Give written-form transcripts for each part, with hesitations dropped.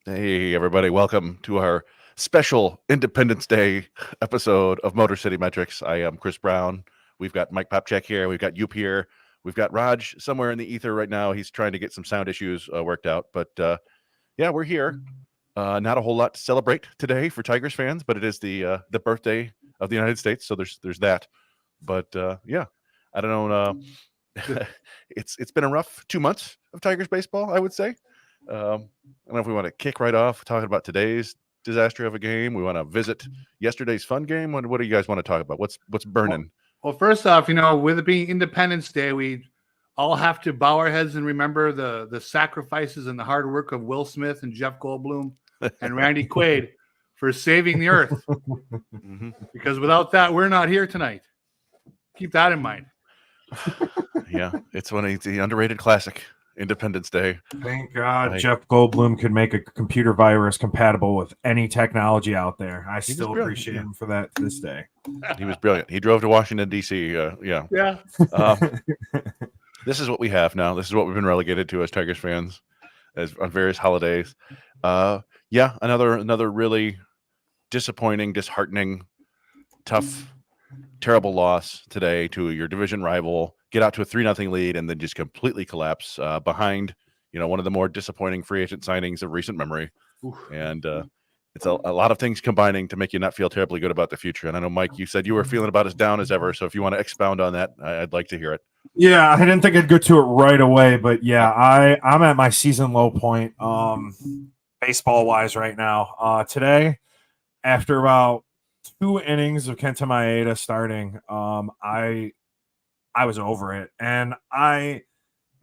Hey, everybody. Welcome to our special Independence Day episode of Motor City Metrics. I am Chris Brown. We've got Mike Popchak here. We've got Yoop here. We've got Raj somewhere in the ether right now. He's trying to get some sound issues worked out. But yeah, we're here. Not a whole lot to celebrate today for Tigers fans, but it is the birthday of the United States. So there's that. But yeah, I don't know. It's been a rough 2 months of Tigers baseball, I would say. I don't know if we want to kick right off talking about today's disaster of a game. We want to visit yesterday's fun game. What do you guys want to talk about? What's burning? Well, first off, with it being Independence Day, we all have to bow our heads and remember the sacrifices and the hard work of Will Smith and Jeff Goldblum and Randy Quaid for saving the earth. Because without that, we're not here tonight. Keep that in mind. Yeah, it's one of the underrated classic. Independence Day. Thank God Jeff Goldblum could make a computer virus compatible with any technology out there. I still appreciate him for that to this day. He was brilliant. He drove to Washington, D.C. Yeah. This is what we have now. This is what we've been relegated to as Tigers fans on various holidays. Yeah, another really disappointing, disheartening, tough, terrible loss today to your division rival. Get out to a 3-0 lead and then just completely collapse behind, one of the more disappointing free agent signings of recent memory. Oof. And it's a lot of things combining to make you not feel terribly good about the future. And I know, Mike, you said you were feeling about as down as ever. So if you want to expound on that, I'd like to hear it. Yeah, I didn't think I'd go to it right away, but yeah, I'm at my season low point baseball-wise right now. Today, after about 2 innings of Kenta Maeda starting, I was over it. And I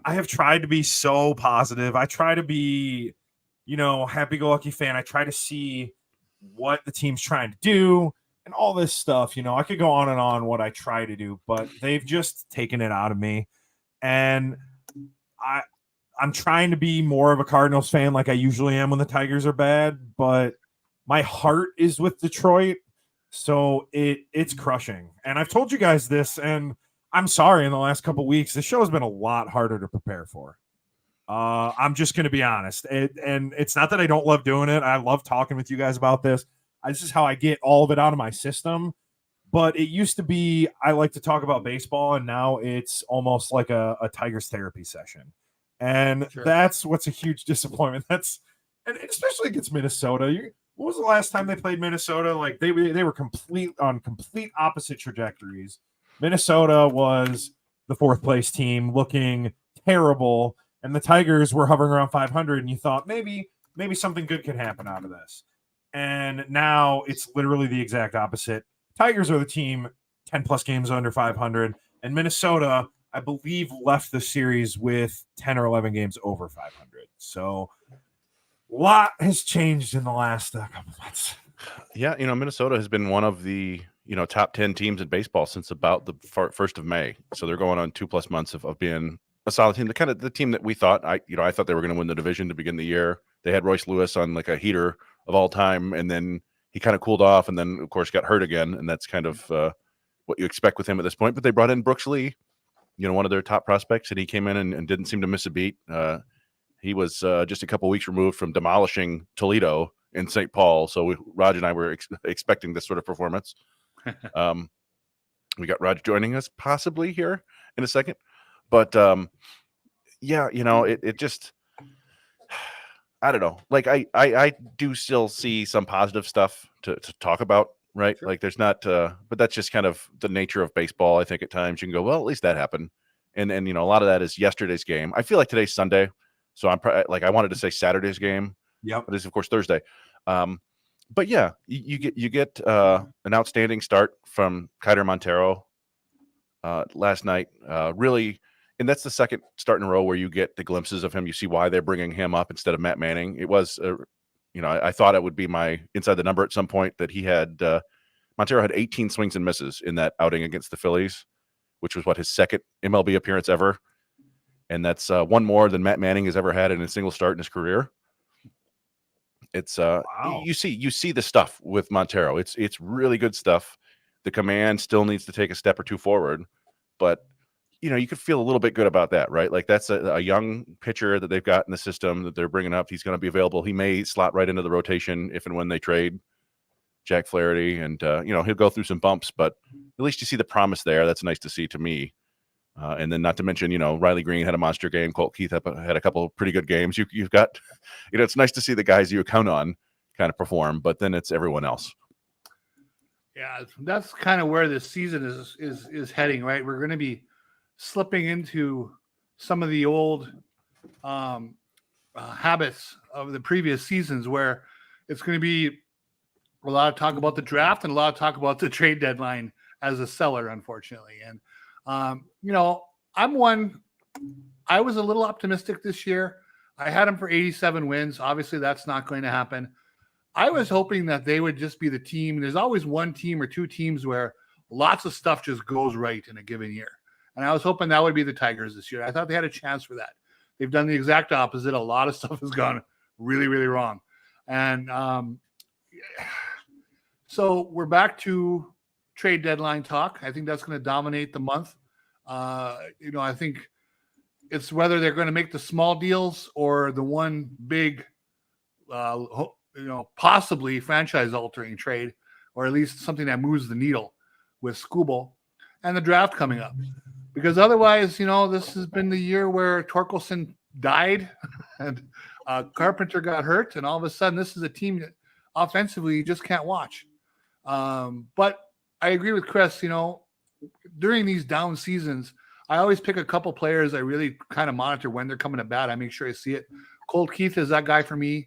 have tried to be so positive. I try to be, happy-go-lucky fan. I try to see what the team's trying to do and all this stuff. I could go on and on what I try to do, but they've just taken it out of me. And I'm trying to be more of a Cardinals fan like I usually am when the Tigers are bad, but my heart is with Detroit. So it's crushing. And I've told you guys this, and I'm sorry, in the last couple of weeks, this show has been a lot harder to prepare for. I'm just going to be honest. And it's not that I don't love doing it. I love talking with you guys about this. This is how I get all of it out of my system. But it used to be I like to talk about baseball, and now it's almost like a Tigers therapy session. And That's what's a huge disappointment. And especially against Minnesota. What was the last time they played Minnesota? Like they were complete opposite trajectories. Minnesota was the 4th place team looking terrible, and the Tigers were hovering around 500, and you thought maybe something good could happen out of this. And now it's literally the exact opposite. Tigers are the team 10-plus games under 500, and Minnesota, I believe, left the series with 10 or 11 games over 500. So a lot has changed in the last couple months. Yeah, Minnesota has been one of the top 10 teams in baseball since about the 1st of May. So they're going on 2+ months of being a solid team. The team that we thought, I thought they were going to win the division to begin the year. They had Royce Lewis on like a heater of all time, and then he kind of cooled off, and then of course got hurt again, and that's kind of what you expect with him at this point. But they brought in Brooks Lee, one of their top prospects, and he came in and didn't seem to miss a beat. He was just a couple weeks removed from demolishing Toledo in St. Paul, so Raj and I were expecting this sort of performance. We got Raj joining us possibly here in a second, but yeah, it just, I don't know. Like I do still see some positive stuff to talk about, right? Sure. Like there's not, but that's just kind of the nature of baseball. I think at times you can go, well, at least that happened, and a lot of that is yesterday's game. I feel like today's Sunday, so I'm I wanted to say Saturday's game. Yep, but it's of course Thursday. But yeah, you get an outstanding start from Kiter Montero last night. Really, and that's the second start in a row where you get the glimpses of him. You see why they're bringing him up instead of Matt Manning. It was, I thought it would be my inside the number at some point that he had Montero had 18 swings and misses in that outing against the Phillies, which was his second MLB appearance ever, and that's one more than Matt Manning has ever had in a single start in his career. It's wow. You see the stuff with Montero. It's really good stuff. The command still needs to take a step or two forward, but you could feel a little bit good about that, right? Like that's a young pitcher that they've got in the system that they're bringing up. He's going to be available. He may slot right into the rotation if and when they trade Jack Flaherty, and he'll go through some bumps, but at least you see the promise there. That's nice to see to me. And then not to mention, Riley Green had a monster game. Colt Keith had a couple of pretty good games. You've got, it's nice to see the guys you count on kind of perform, but then it's everyone else. Yeah, that's kind of where this season is heading, right? We're going to be slipping into some of the old habits of the previous seasons, where it's going to be a lot of talk about the draft and a lot of talk about the trade deadline as a seller, unfortunately. And I was a little optimistic this year. I had them for 87 wins. Obviously, that's not going to happen. I was hoping that they would just be the team. There's always one team or two teams where lots of stuff just goes right in a given year. And I was hoping that would be the Tigers this year. I thought they had a chance for that. They've done the exact opposite. A lot of stuff has gone really, really wrong. And so we're back to trade deadline talk. I think that's going to dominate the month. I think it's whether they're going to make the small deals or the one big possibly franchise-altering trade, or at least something that moves the needle with Skubal and the draft coming up. Because otherwise, this has been the year where Torkelson died and Carpenter got hurt, and all of a sudden this is a team that offensively you just can't watch. But I agree with Chris, during these down seasons, I always pick a couple players I really kind of monitor when they're coming to bat. I make sure I see it. Colt Keith is that guy for me.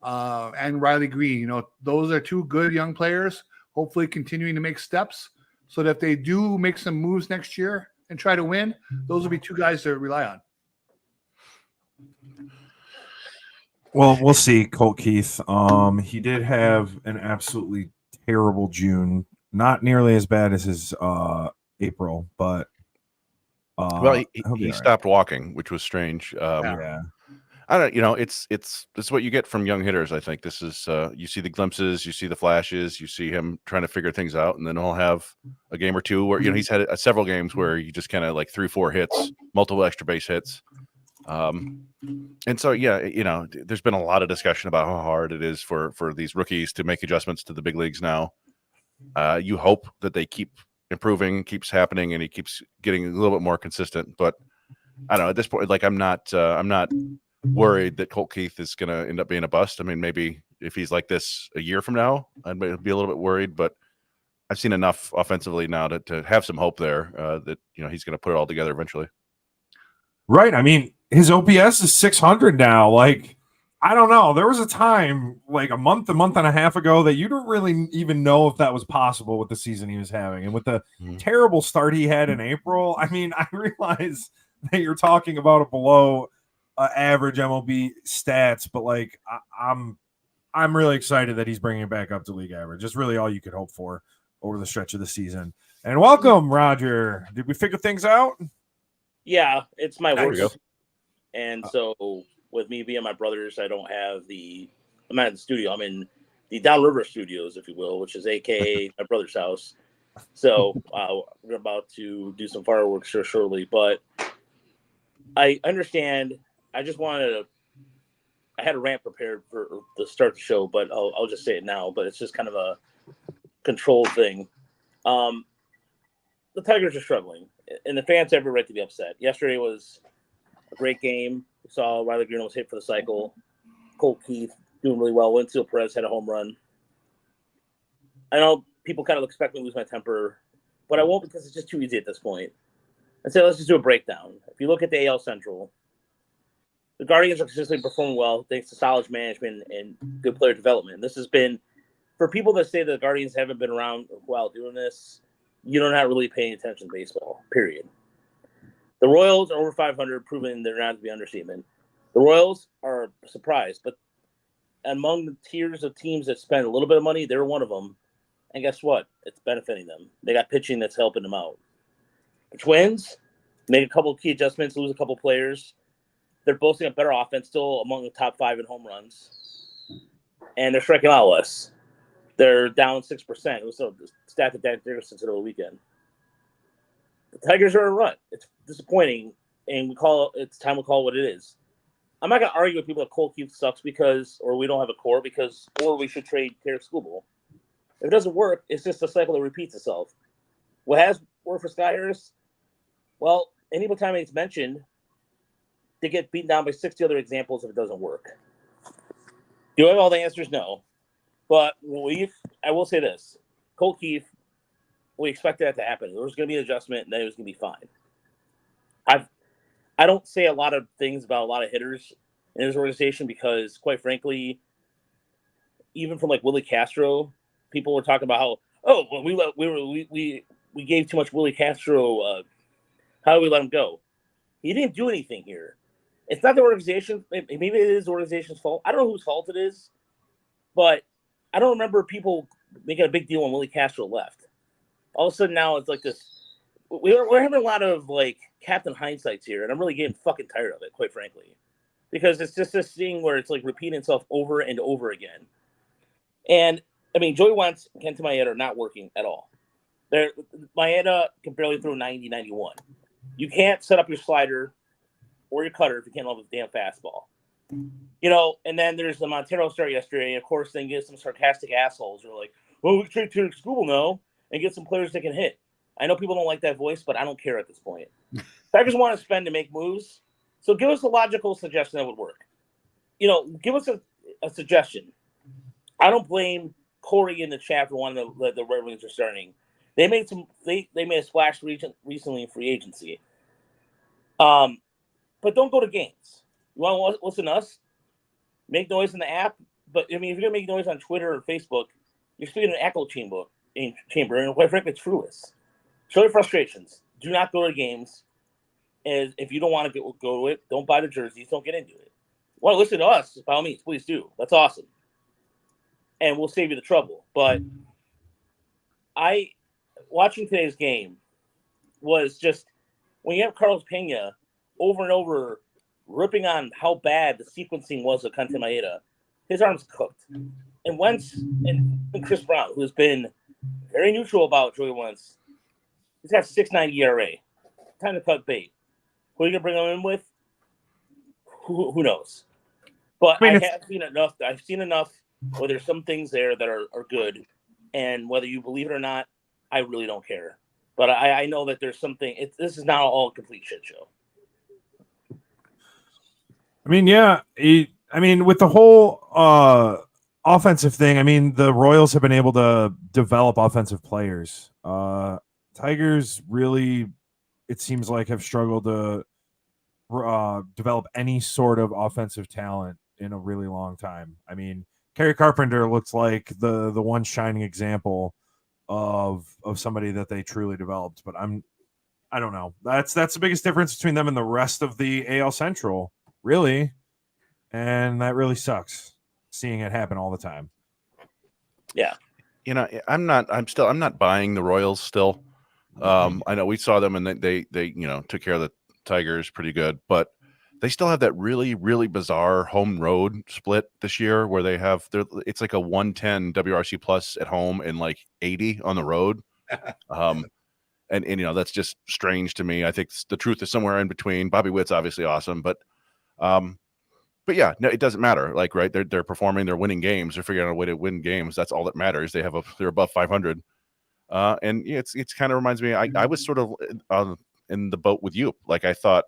And Riley Green, those are two good young players, hopefully continuing to make steps so that if they do make some moves next year and try to win, those will be two guys to rely on. Well, we'll see. Colt Keith, he did have an absolutely terrible June, not nearly as bad as his April, but he stopped walking, which was strange. Yeah. I don't, it's what you get from young hitters. I think this is, you see the glimpses, you see the flashes, you see him trying to figure things out, and then he'll have a game or two where, he's had several games where you just kind of like 3-4 hits, multiple extra base hits. And so, there's been a lot of discussion about how hard it is for these rookies to make adjustments to the big leagues now. You hope that they keep improving, keeps happening, and he keeps getting a little bit more consistent, but I don't know, at this point, like I'm not worried that Colt Keith is going to end up being a bust. I mean, maybe if he's like this a year from now, I'd be a little bit worried, but I've seen enough offensively now to have some hope there that, he's going to put it all together eventually. Right. I mean, his OPS is 600 now. Like, I don't know. There was a time like a month and a half ago that you don't really even know if that was possible with the season he was having. And with the terrible start he had in April, I mean, I realize that you're talking about a below average MLB stats, but like I'm really excited that he's bringing it back up to league average. It's really all you could hope for over the stretch of the season. And welcome, Roger. Did we figure things out? Yeah, it's my There we work. go. And so with me being my brothers, I'm not in the studio. I'm in the Downriver Studios, if you will, which is AKA my brother's house. So we're about to do some fireworks here shortly, but I understand. I had a rant prepared for the start of the show, but I'll just say it now. But it's just kind of a control thing. The Tigers are struggling, and the fans have every right to be upset. Yesterday was a great game. We saw Riley Green was hit for the cycle. Colt Keith doing really well. Winfield Perez had a home run. I know people kind of expect me to lose my temper, but I won't, because it's just too easy at this point. And so let's just do a breakdown. If you look at the AL Central, the Guardians are consistently performing well thanks to solid management and good player development. This has been, for people that say the Guardians haven't been around while doing this, you're not really paying attention to baseball, period. The Royals are over 500, proving they're not to be understatement. The Royals are surprised, but among the tiers of teams that spend a little bit of money, they're one of them. And guess what? It's benefiting them. They got pitching that's helping them out. The Twins made a couple of key adjustments, lose a couple of players. They're boasting a better offense, still among the top 5 in home runs. And they're striking out less. They're down 6%. It was a stat that Dan Dickerson said over the weekend. The Tigers are in a run. It's disappointing, and it's time to call it what it is. I'm not gonna argue with people that Cole Keith sucks or we don't have a core or we should trade Tarik Skubal. If it doesn't work, it's just a cycle that repeats itself. What has worked for Sky Harris? Well, any time it's mentioned, they get beaten down by 60 other examples if it doesn't work. Do I have all the answers? No. But I will say this. Cole Keith, we expected that to happen. There was going to be an adjustment, and then it was going to be fine. I don't say a lot of things about a lot of hitters in his organization because, quite frankly, even from like Willie Castro, people were talking about how, we gave too much Willie Castro. How do we let him go? He didn't do anything here. It's not the organization. Maybe it is the organization's fault. I don't know whose fault it is, but I don't remember people making a big deal when Willie Castro left. All of a sudden now it's like this. We're having a lot of like Captain Hindsights here, and I'm really getting fucking tired of it, quite frankly, because it's just this thing where it's like repeating itself over and over again. And I mean, Joey Wentz and Kenta Maeda are not working at all. Maeda can barely throw 90, 91. You can't set up your slider or your cutter if you can't love a damn fastball. And then there's the Montero start yesterday. Of course, then get some sarcastic assholes who are like, well, we can trade Tarik Skubal now and get some players that can hit. I know people don't like that voice, but I don't care at this point. Tigers want to spend to make moves. So give us a logical suggestion that would work. Give us a suggestion. I don't blame Corey in the chat for wanting to let the Red Wings are starting. They made a splash recently in free agency. But don't go to games. You want to listen to us? Make noise in the app. But I mean, if you're gonna make noise on Twitter or Facebook, you're speaking in an echo chamber, and quite frankly, it's fruitless. Show your frustrations. Do not go to games. And if you don't want to go to it, don't buy the jerseys. Don't get into it. Want to listen to us? By all means, please do. That's awesome. And we'll save you the trouble. But watching today's game was just when you have Carlos Pena over and over ripping on how bad the sequencing was of Kenta Maeda, his arm's cooked. And Wentz and Chris Brown, who's been very neutral about Joey Wentz, he's got 6.9 ERA. Time to cut bait. Who are you gonna bring him in with? Who knows? But I have seen enough. I've seen enough where there's some things there that are good, and whether you believe it or not, I really don't care. But I know that there's something. This is not all a complete shit show. I mean, yeah. With the whole offensive thing, I mean, the Royals have been able to develop offensive players. Tigers really, it seems like, have struggled to develop any sort of offensive talent in a really long time. I mean, Kerry Carpenter looks like the one shining example of somebody that they truly developed. But I don't know. That's the biggest difference between them and the rest of the AL Central, really. And that really sucks, seeing it happen all the time. Yeah. I'm not buying the Royals still. I know we saw them and they took care of the Tigers pretty good, but they still have that really, really bizarre home road split this year where it's like a 110 WRC plus at home and like 80 on the road. And that's just strange to me. I think the truth is somewhere in between. Bobby Witt's obviously awesome, but yeah, no, it doesn't matter. Like, right, they're performing, they're winning games, they're figuring out a way to win games. That's all that matters. They're above 500. And it's kind of reminds me. I was sort of in the boat with you. Like I thought,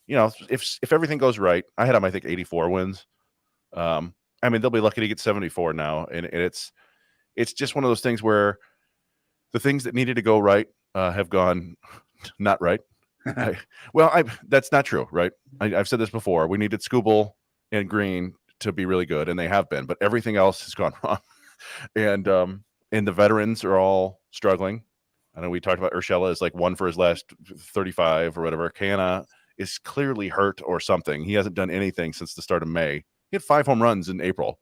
if everything goes right, I had them, I think 84 wins. I mean, they'll be lucky to get 74 now, and it's just one of those things where the things that needed to go right have gone not right. That's not true, right? I've said this before. We needed Skubal and Green to be really good, and they have been, but everything else has gone wrong. And the veterans are all struggling. I know we talked about Urshela is like one for his last 35 or whatever. Canna is clearly hurt or something. He hasn't done anything since the start of May. He had 5 home runs in April,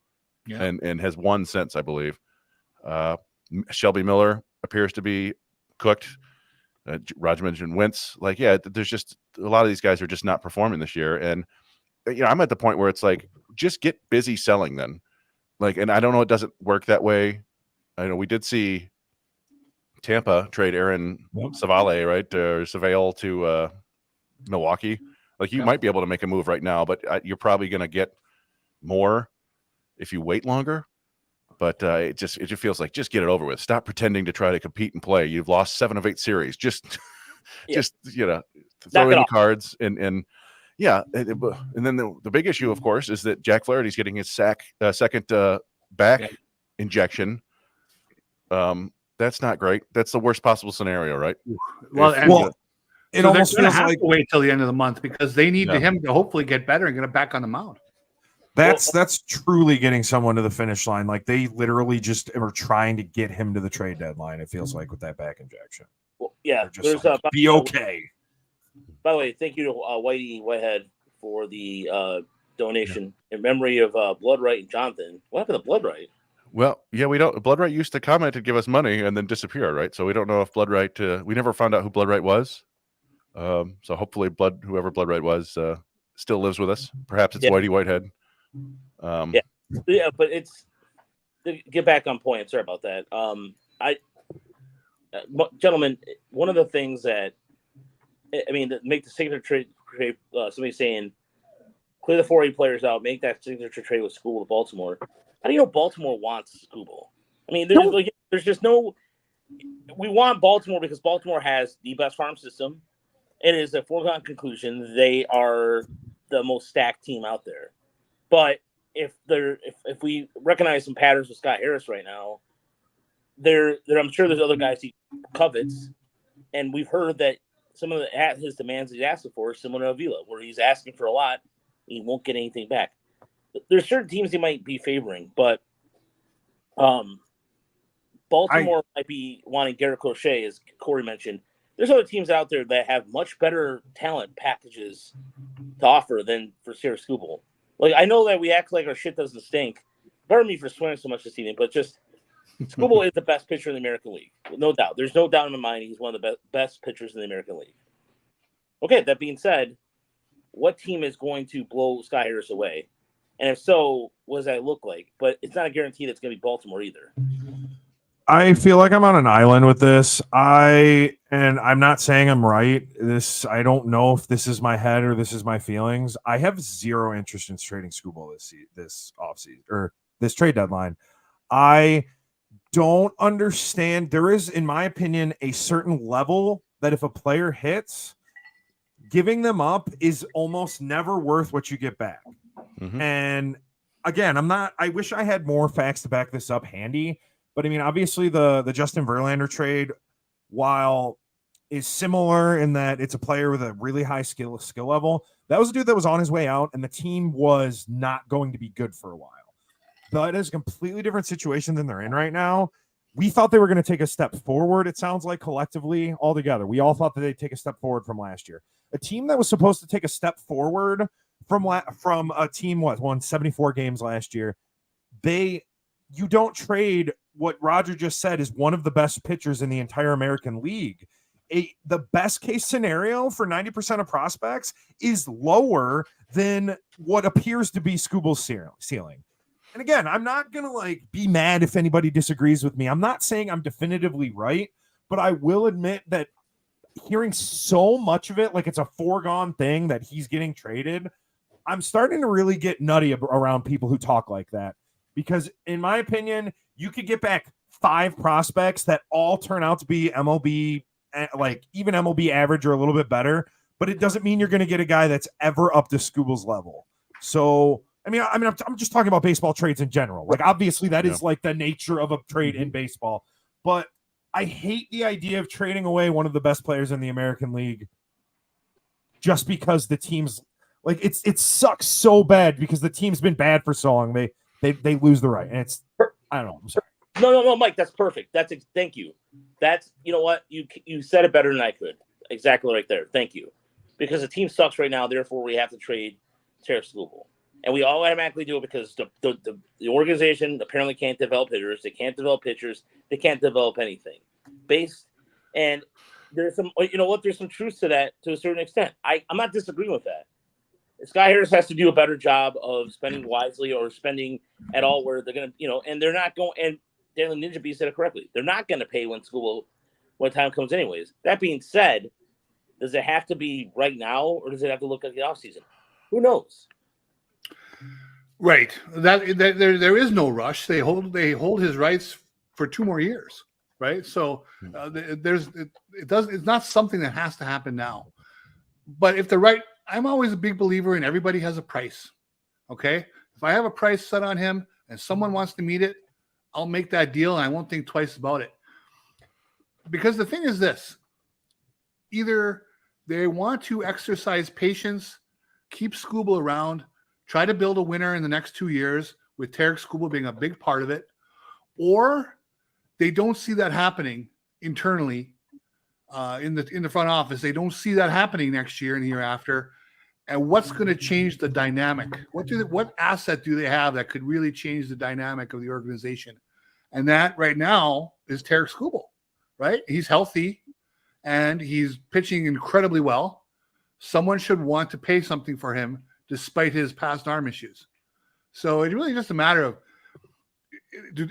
and has won since, I believe. Shelby Miller appears to be cooked. Roger mentioned Wentz. Like, yeah, there's just a lot of these guys are just not performing this year. And I'm at the point where it's like, just get busy selling then. Like, and I don't know, it doesn't work that way. I know we did see Tampa trade Aaron Savale, right? Or Savale to Milwaukee. Like you might be able to make a move right now, but you're probably going to get more if you wait longer. But it just feels like just get it over with. Stop pretending to try to compete and play. You've lost 7 of 8 series. Just throw in the cards and yeah. And then the big issue, of course, is that Jack Flaherty's getting his second back injection. That's not great. That's the worst possible scenario, right? It almost feels have like to wait till the end of the month because they need him to hopefully get better and get it back on the mound. That's truly getting someone to the finish line. Like they literally just are trying to get him to the trade deadline. It feels like with that back injection. Well, yeah, just like, be okay. By the way, thank you to Whitehead for the donation in memory of Bloodright and Jonathan. What happened to Bloodright? Well, yeah, we don't. Bloodright used to comment and give us money and then disappear, right? So we don't know if Bloodright. We never found out who Bloodright was. So hopefully, whoever Bloodright was, still lives with us. Perhaps it's Whitey Whitehead. But it's to get back on point. Sorry about that. Gentlemen, one of the things that to make the signature trade, somebody saying clear the 4A players out, make that signature trade with Skubal to Baltimore. How do you know Baltimore wants Skubal? I mean, there's just no. We want Baltimore because Baltimore has the best farm system. It is a foregone conclusion. They are the most stacked team out there. But if we recognize some patterns with Scott Harris right now, I'm sure there's other guys he covets, and we've heard that some of his demands he's asking for are similar to Avila, where he's asking for a lot, and he won't get anything back. There's certain teams he might be favoring, but Baltimore might be wanting Garrett Crochet, as Corey mentioned. There's other teams out there that have much better talent packages to offer than for Tarik Skubal. Like, I know that we act like our shit doesn't stink. Pardon me for swearing so much this evening, but just Skubal is the best pitcher in the American League. No doubt. There's no doubt in my mind he's one of the best pitchers in the American League. Okay, that being said, what team is going to blow Scott Harris away? And if so, what does that look like? But it's not a guarantee that's going to be Baltimore either. I feel like I'm on an island with this. I'm not saying I'm right. I don't know if this is my head or this is my feelings. I have zero interest in trading Skubal this offseason or this trade deadline. I don't understand. There is, in my opinion, a certain level that if a player hits, giving them up is almost never worth what you get back. Mm-hmm. And again, I wish I had more facts to back this up handy. But I mean, obviously the Justin Verlander trade, while is similar in that it's a player with a really high skill level, that was a dude that was on his way out and the team was not going to be good for a while. But it's a completely different situation than they're in right now. We thought they were going to take a step forward. It sounds like collectively all together. We all thought that they'd take a step forward from last year. A team that was supposed to take a step forward from a team, won 74 games last year. You don't trade what Roger just said is one of the best pitchers in the entire American League. The best case scenario for 90% of prospects is lower than what appears to be Skubal's ceiling. And again, I'm not going to be mad if anybody disagrees with me. I'm not saying I'm definitively right, but I will admit that hearing so much of it, like it's a foregone thing that he's getting traded, I'm starting to really get nutty around people who talk like that. Because in my opinion, you could get back 5 prospects that all turn out to be MLB, even MLB average or a little bit better, but it doesn't mean you're going to get a guy that's ever up to Skubal's level. So, I'm just talking about baseball trades in general. Obviously that is the nature of a trade in baseball, but I hate the idea of trading away one of the best players in the American League just because the team's it sucks so bad because the team's been bad for so long. They lose the right. And I don't know. I'm sorry. No, Mike, that's perfect. Thank you. That's, you know what? You said it better than I could. Exactly right there. Thank you. Because the team sucks right now. Therefore, we have to trade Tarik Skubal. And we all automatically do it because the organization apparently can't develop hitters. They can't develop pitchers. They can't develop anything. And there's some, there's some truth to that to a certain extent. I'm not disagreeing with that. Scott Harris has to do a better job of spending wisely or spending at all where they're going to, and they're not going, and Daniel Ninja B said it correctly. They're not going to pay when Skubal when time comes anyways. That being said, does it have to be right now, or does it have to look like the offseason? Who knows? Right. That there is no rush. They hold his rights for 2 more years. Right. So it's not something that has to happen now. But if I'm always a big believer in everybody has a price. Okay. If I have a price set on him and someone wants to meet it, I'll make that deal and I won't think twice about it. Because the thing is this, either they want to exercise patience, keep Skubal around, try to build a winner in the next 2 years with Tarik Skubal being a big part of it, or they don't see that happening internally in the front office. They don't see that happening next year and the year after. And what's going to change the dynamic? What asset do they have that could really change the dynamic of the organization? And that right now is Tarik Skubal, right? He's healthy and he's pitching incredibly well. Someone should want to pay something for him despite his past arm issues. So it's really just a matter of, do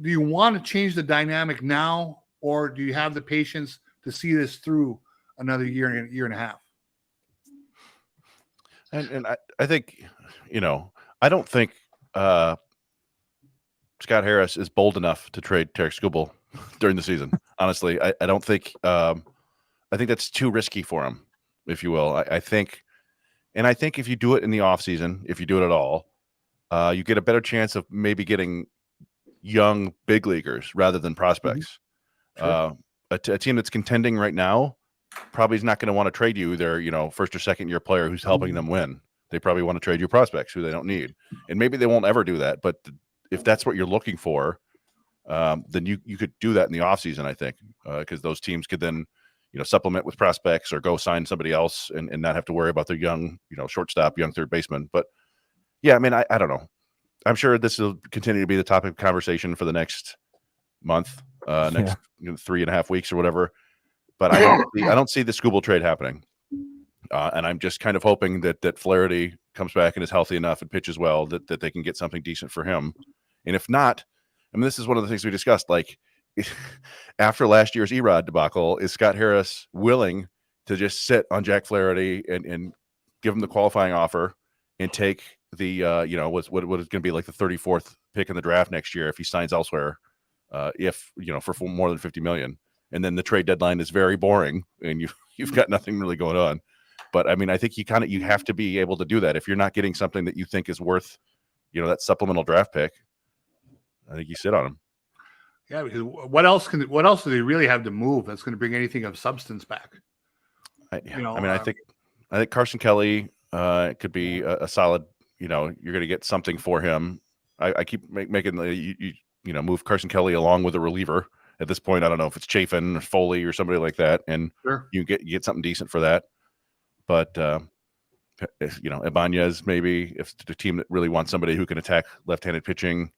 you want to change the dynamic now, or do you have the patience to see this through another year and a half? And I think, I don't think Scott Harris is bold enough to trade Tarik Skubal during the season. Honestly, I don't think I think that's too risky for him, if you will. I think if you do it in the offseason, if you do it at all, you get a better chance of maybe getting young big leaguers rather than prospects. Sure. A team that's contending right now probably is not going to want to trade you their, first or second year player who's helping them win. They probably want to trade you prospects who they don't need. And maybe they won't ever do that. But if that's what you're looking for, then you could do that in the offseason, I think, because those teams could then, supplement with prospects or go sign somebody else and not have to worry about their young, shortstop, young third baseman. But yeah, I mean, I don't know. I'm sure this will continue to be the topic of conversation for the next month, next 3.5 weeks or whatever. But I don't see the Skubal trade happening. And I'm just kind of hoping that Flaherty comes back and is healthy enough and pitches well that they can get something decent for him. And if not, I mean, this is one of the things we discussed. Like, after last year's Erod debacle, is Scott Harris willing to just sit on Jack Flaherty and give him the qualifying offer and take the what is going to be like the 34th pick in the draft next year if he signs elsewhere, for more than $50 million, and then the trade deadline is very boring and you've got nothing really going on. But I mean, I think you have to be able to do that if you're not getting something that you think is worth, that supplemental draft pick. I think you sit on him. Yeah, because what else do they really have to move that's going to bring anything of substance back? I think Carson Kelly could be a solid. You're going to get something for him. I keep making move Carson Kelly along with a reliever. At this point, I don't know if it's Chafin or Foley or somebody like that, and sure. you get something decent for that. But Ibanez, maybe, if the team that really wants somebody who can attack left-handed pitching.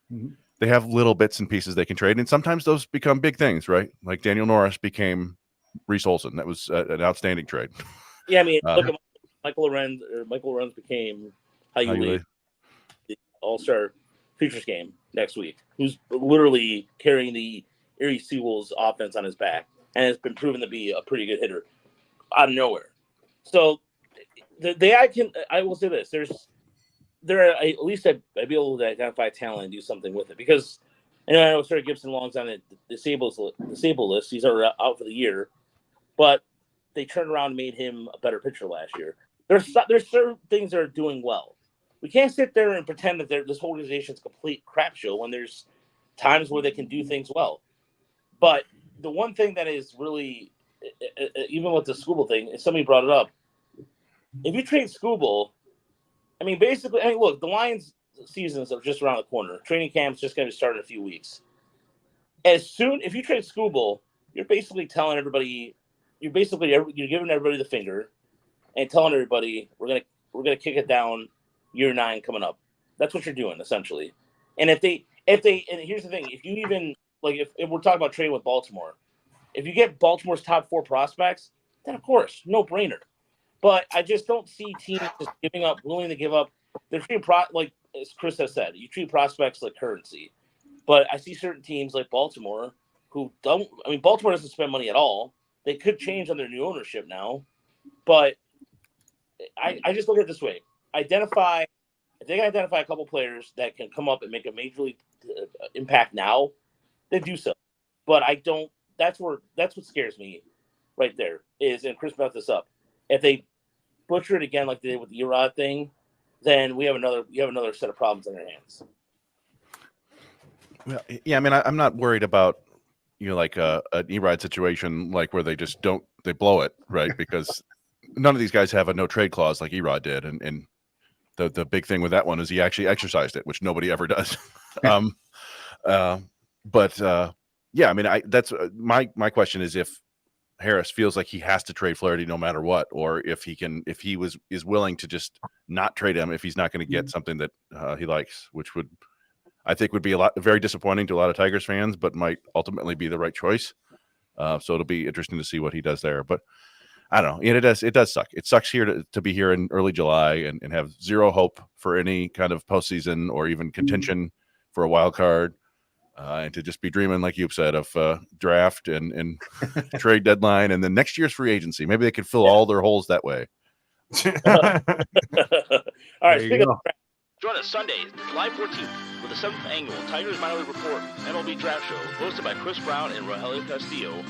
Mm-hmm. They have little bits and pieces they can trade, and sometimes those become big things, right? Like Daniel Norris became Reese Olson. That was an outstanding trade. Yeah, I mean, look at Michael Lorenz. Michael Lorenz became how you lead the All-Star Futures game next week. Who's literally carrying the Erie Seawolves offense on his back, and has been proven to be a pretty good hitter out of nowhere. So, I will say this: there are at least I'd be able to identify talent and do something with it, because I know Sarah Gibson Long's on the disabled list. He's already out for the year, but they turned around and made him a better pitcher last year. There's certain things that are doing well. We can't sit there and pretend that this whole organization is a complete crap show when there's times where they can do things well. But the one thing that is really, even with the Skubal thing, and somebody brought it up, if you trade Skubal, look, the Lions' seasons are just around the corner. Training camp's just going to start in a few weeks. If you trade Skubal, you're basically telling everybody, you're giving everybody the finger and telling everybody we're gonna kick it down year 9 coming up. That's what you're doing essentially. And and here's the thing, if you even if we're talking about trading with Baltimore, if you get Baltimore's top 4 prospects, then of course, no brainer. But I just don't see teams just willing to give up. They're treating like as Chris has said, you treat prospects like currency. But I see certain teams like Baltimore who don't. I mean, Baltimore doesn't spend money at all. They could change under new ownership now, but I just look at it this way: if they can identify a couple players that can come up and make a major league impact now, they do so. But I don't. That's what scares me, right there. And Chris brought this up. If they butcher it again like they did with the Erod thing, then you have another set of problems on their hands. Well, yeah, I mean, I'm not worried about like an Erod situation like where they just they blow it, right? Because none of these guys have a no trade clause like Erod did, and the big thing with that one is he actually exercised it, which nobody ever does. Yeah, I mean, that's my question is if Harris feels like he has to trade Flaherty no matter what, or if he is willing to just not trade him if he's not going to get something that he likes, which I think would be very disappointing to a lot of Tigers fans, but might ultimately be the right choice. So it'll be interesting to see what he does there. But I don't know. It does suck. It sucks here to be here in early July and have zero hope for any kind of postseason or even contention for a wild card. And to just be dreaming, like you said, of draft and trade deadline, and then next year's free agency. Maybe they could fill all their holes that way. All right, join us Sunday, July 14th, with the 7th annual Tigers Minor League Report MLB Draft Show, hosted by Chris Brown and Rogelio Castillo,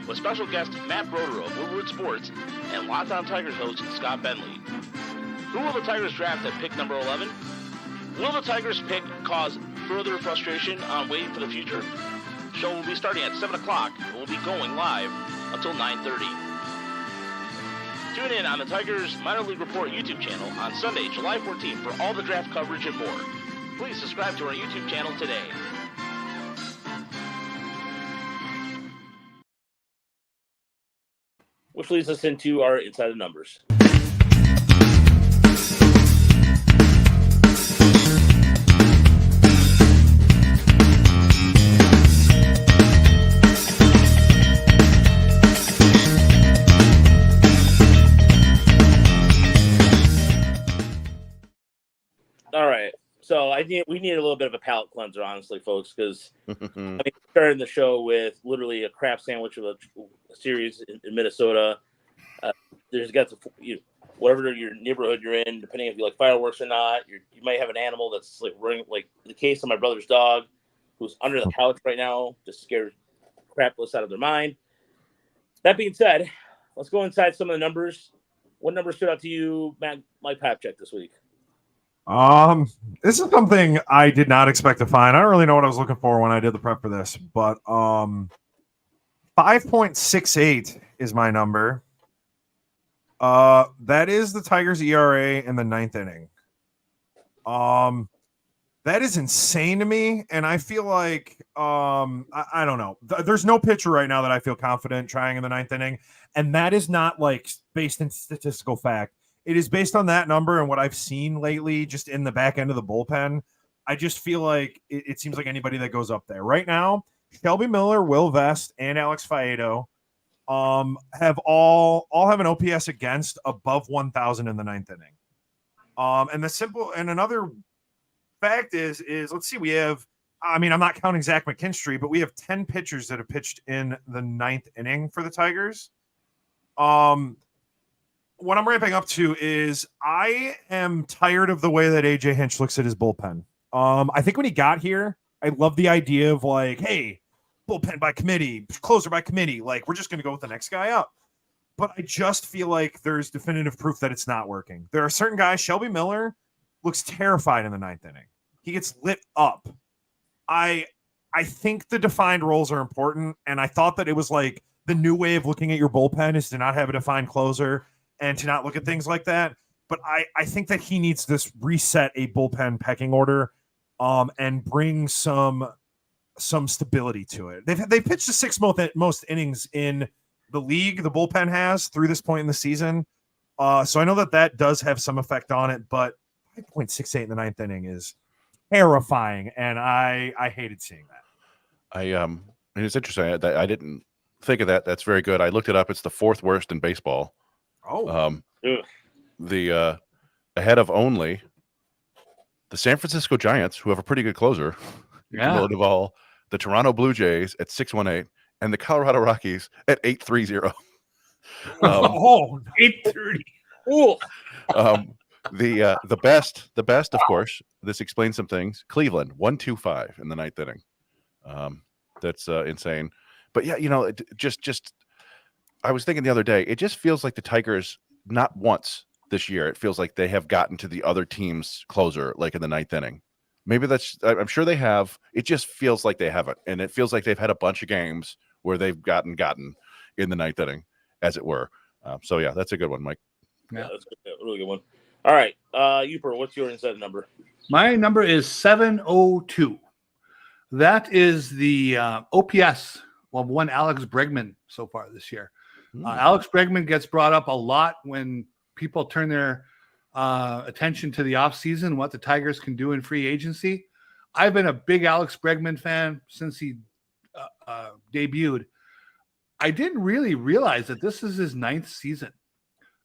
with special guest Matt Broder of Woodward Sports and Locked On Tigers host Scott Bentley. Who will the Tigers draft at pick number 11? Will the Tigers pick cause further frustration on waiting for the future? Show will be starting at 7 o'clock and will be going live until 9:30. Tune in on the Tigers Minor League Report YouTube channel on Sunday, July 14th for all the draft coverage and more. Please subscribe to our YouTube channel today. Which leads us into our Inside the Numbers. All right, so we need a little bit of a palate cleanser, honestly, folks, because starting the show with literally a crap sandwich of a series in Minnesota. There's got whatever your neighborhood you're in, depending if you like fireworks or not. You might have an animal that's like running, like the case of my brother's dog, who's under the couch right now, just scared crapless out of their mind. That being said, let's go inside some of the numbers. What number stood out to you, Mike Papchek, this week? This is something I did not expect to find. I don't really know what I was looking for when I did the prep for this, but 5.68 is my number. That is the Tigers' ERA in the 9th inning. That is insane to me, and I feel like I don't know. There's no pitcher right now that I feel confident trying in the 9th inning, and that is not like based in statistical fact. It is based on that number and what I've seen lately, just in the back end of the bullpen. I just feel like it seems like anybody that goes up there right now, Shelby Miller, Will Vest, and Alex Faedo have all have an OPS against above 1,000 in the 9th inning. And another fact is let's see, we have, I mean, I'm not counting Zach McKinstry, but we have 10 pitchers that have pitched in the 9th inning for the Tigers. What I'm ramping up to is I am tired of the way that AJ Hinch looks at his bullpen. I think when he got here, I love the idea of like, hey, bullpen by committee, closer by committee. Like, we're just going to go with the next guy up. But I just feel like there's definitive proof that it's not working. There are certain guys, Shelby Miller looks terrified in the 9th inning. He gets lit up. I think the defined roles are important, and I thought that it was like the new way of looking at your bullpen is to not have a defined closer and to not look at things like that. But I think that he needs to reset a bullpen pecking order and bring some stability to it. They've pitched the 6th most innings in the league, the bullpen has, through this point in the season. So I know that does have some effect on it, but 5.68 in the 9th inning is terrifying, and I hated seeing that. And it's interesting. I didn't think of that. That's very good. I looked it up. It's the 4th worst in baseball. Ahead of only the San Francisco Giants, who have a pretty good closer, Duvall, the Toronto Blue Jays at 618, and the Colorado Rockies at 830. Oh, 8:30. Ooh. The best, of course. This explains some things. Cleveland 125 in the ninth inning. That's insane. But yeah, just I was thinking the other day, it just feels like the Tigers, not once this year, it feels like they have gotten to the other team's closer, like in the ninth inning. Maybe I'm sure they have. It just feels like they haven't. And it feels like they've had a bunch of games where they've gotten in the ninth inning, as it were. So yeah, that's a good one, Mike. Yeah, that's a really good one. All right. Uper, what's your inside number? My number is 702. That is the OPS of one Alex Bregman so far this year. Alex Bregman gets brought up a lot when people turn their attention to the offseason, what the Tigers can do in free agency. I've been a big Alex Bregman fan since he debuted. I didn't really realize that this is his 9th season.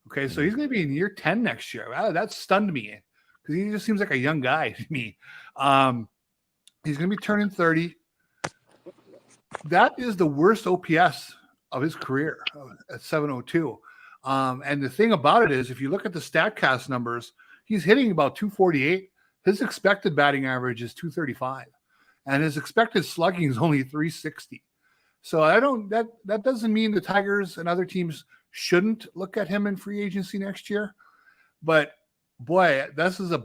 Okay, so he's going to be in year 10 next year. That stunned me because he just seems like a young guy to me. He's going to be turning 30. That is the worst OPS of his career at 702. And the thing about it is, if you look at the StatCast numbers, he's hitting about 248. His expected batting average is 235, and his expected slugging is only 360. So that doesn't mean the Tigers and other teams shouldn't look at him in free agency next year. But boy, this is a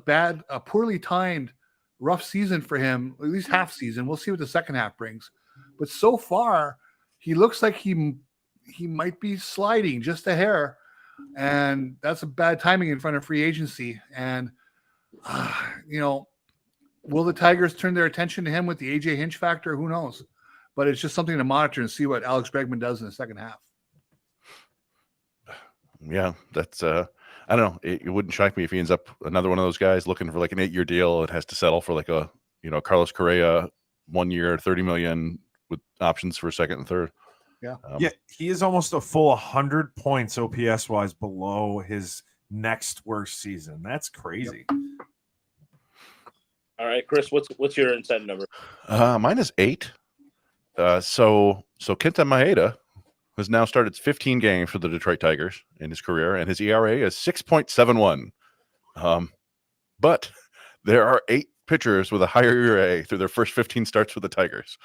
poorly timed, rough season for him, at least half season. We'll see what the second half brings. But so far, he looks like he might be sliding just a hair. And that's a bad timing in front of free agency. And, will the Tigers turn their attention to him with the AJ Hinch factor? Who knows? But it's just something to monitor and see what Alex Bregman does in the second half. Yeah, that's I don't know. It wouldn't shock me if he ends up another one of those guys looking for like an 8-year deal and has to settle for like a Carlos Correa 1 year, $30 million with options for second and third. Yeah. He is almost a full 100 points OPS wise below his next worst season. That's crazy. Yep. All right, Chris, what's your inside number? Mine is 8. So Kenta Maeda has now started 15 games for the Detroit Tigers in his career, and his ERA is 6.71. But there are 8 pitchers with a higher ERA through their first 15 starts with the Tigers.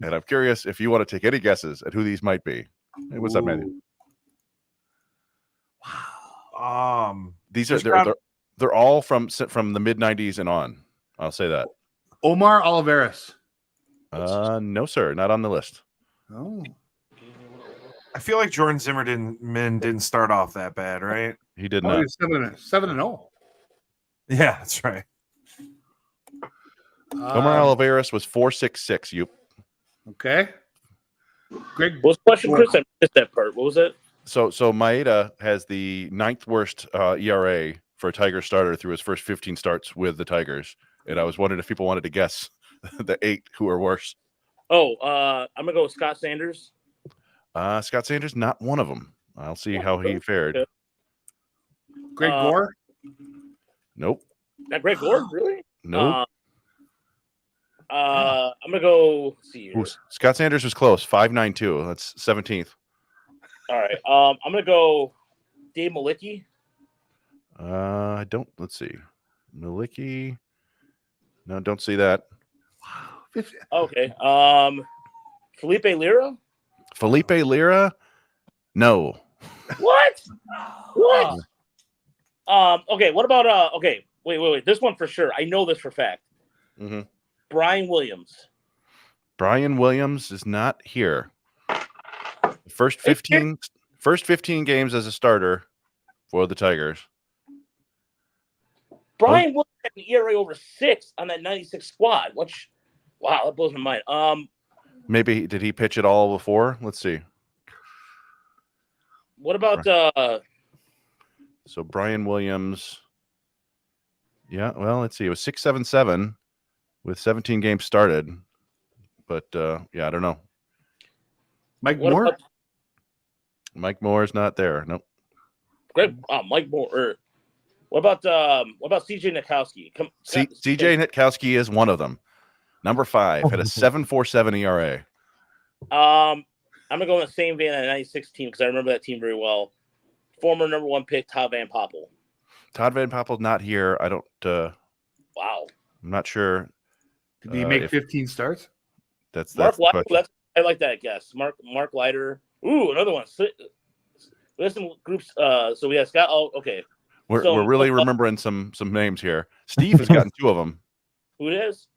And I'm curious if you want to take any guesses at who these might be. Hey, what's up, Matthew? Wow. These are they're all from the mid 90s and on. I'll say that. Omar Olivares. No, sir, not on the list. Oh. I feel like Jordan Zimmerman didn't start off that bad, right? He did not. He's 7-0. Yeah, that's right. Omar Olivares was 4.66. You Okay. Greg. What was the question, Chris? I missed that part. What was it? So Maeda has the 9th worst ERA for a Tiger starter through his first 15 starts with the Tigers. And I was wondering if people wanted to guess the 8 who are worse. Oh, I'm gonna go with Scott Sanders. Scott Sanders, not one of them. I'll see how he fared. Okay. Greg Gore. Nope. Not Greg Gord, really? Nope. I'm gonna go. Let's see here. Ooh, Scott Sanders was close. 5.92. That's 17th. All right. I'm gonna go Dave Malicki. I don't. Let's see. Malicki. No, don't see that. Okay. Felipe Lira. Felipe Lira. No. What? What? Okay. What about Okay. Wait. This one for sure. I know this for fact. Mm-hmm. Brian Williams. Brian Williams is not here. First 15 games as a starter for the Tigers. Brian Williams had an ERA over 6 on that 96 squad. Wow, that blows my mind. Maybe did he pitch it all before? Let's see. What about So Brian Williams. Yeah, well, let's see. It was 6.77 with 17 games started. But yeah, I don't know. Mike Moore? Mike Moore is not there. Nope. Great. Mike Moore. What about CJ Nitkowski? CJ Nitkowski is one of them. Number 5 had a 7.47 ERA. I'm gonna go in the same vein as the '96 team because I remember that team very well. Former number 1 pick Todd Van Poppel. Todd Van Poppel's not here. I don't. Wow. I'm not sure. Did he make if 15 starts? That's Mark the Leiter. question. I like that guess. Mark Leiter. Ooh, another one. Listen, groups. So we have Scott. Oh, okay. We're really remembering some names here. Steve has gotten 2 of them. Who it is?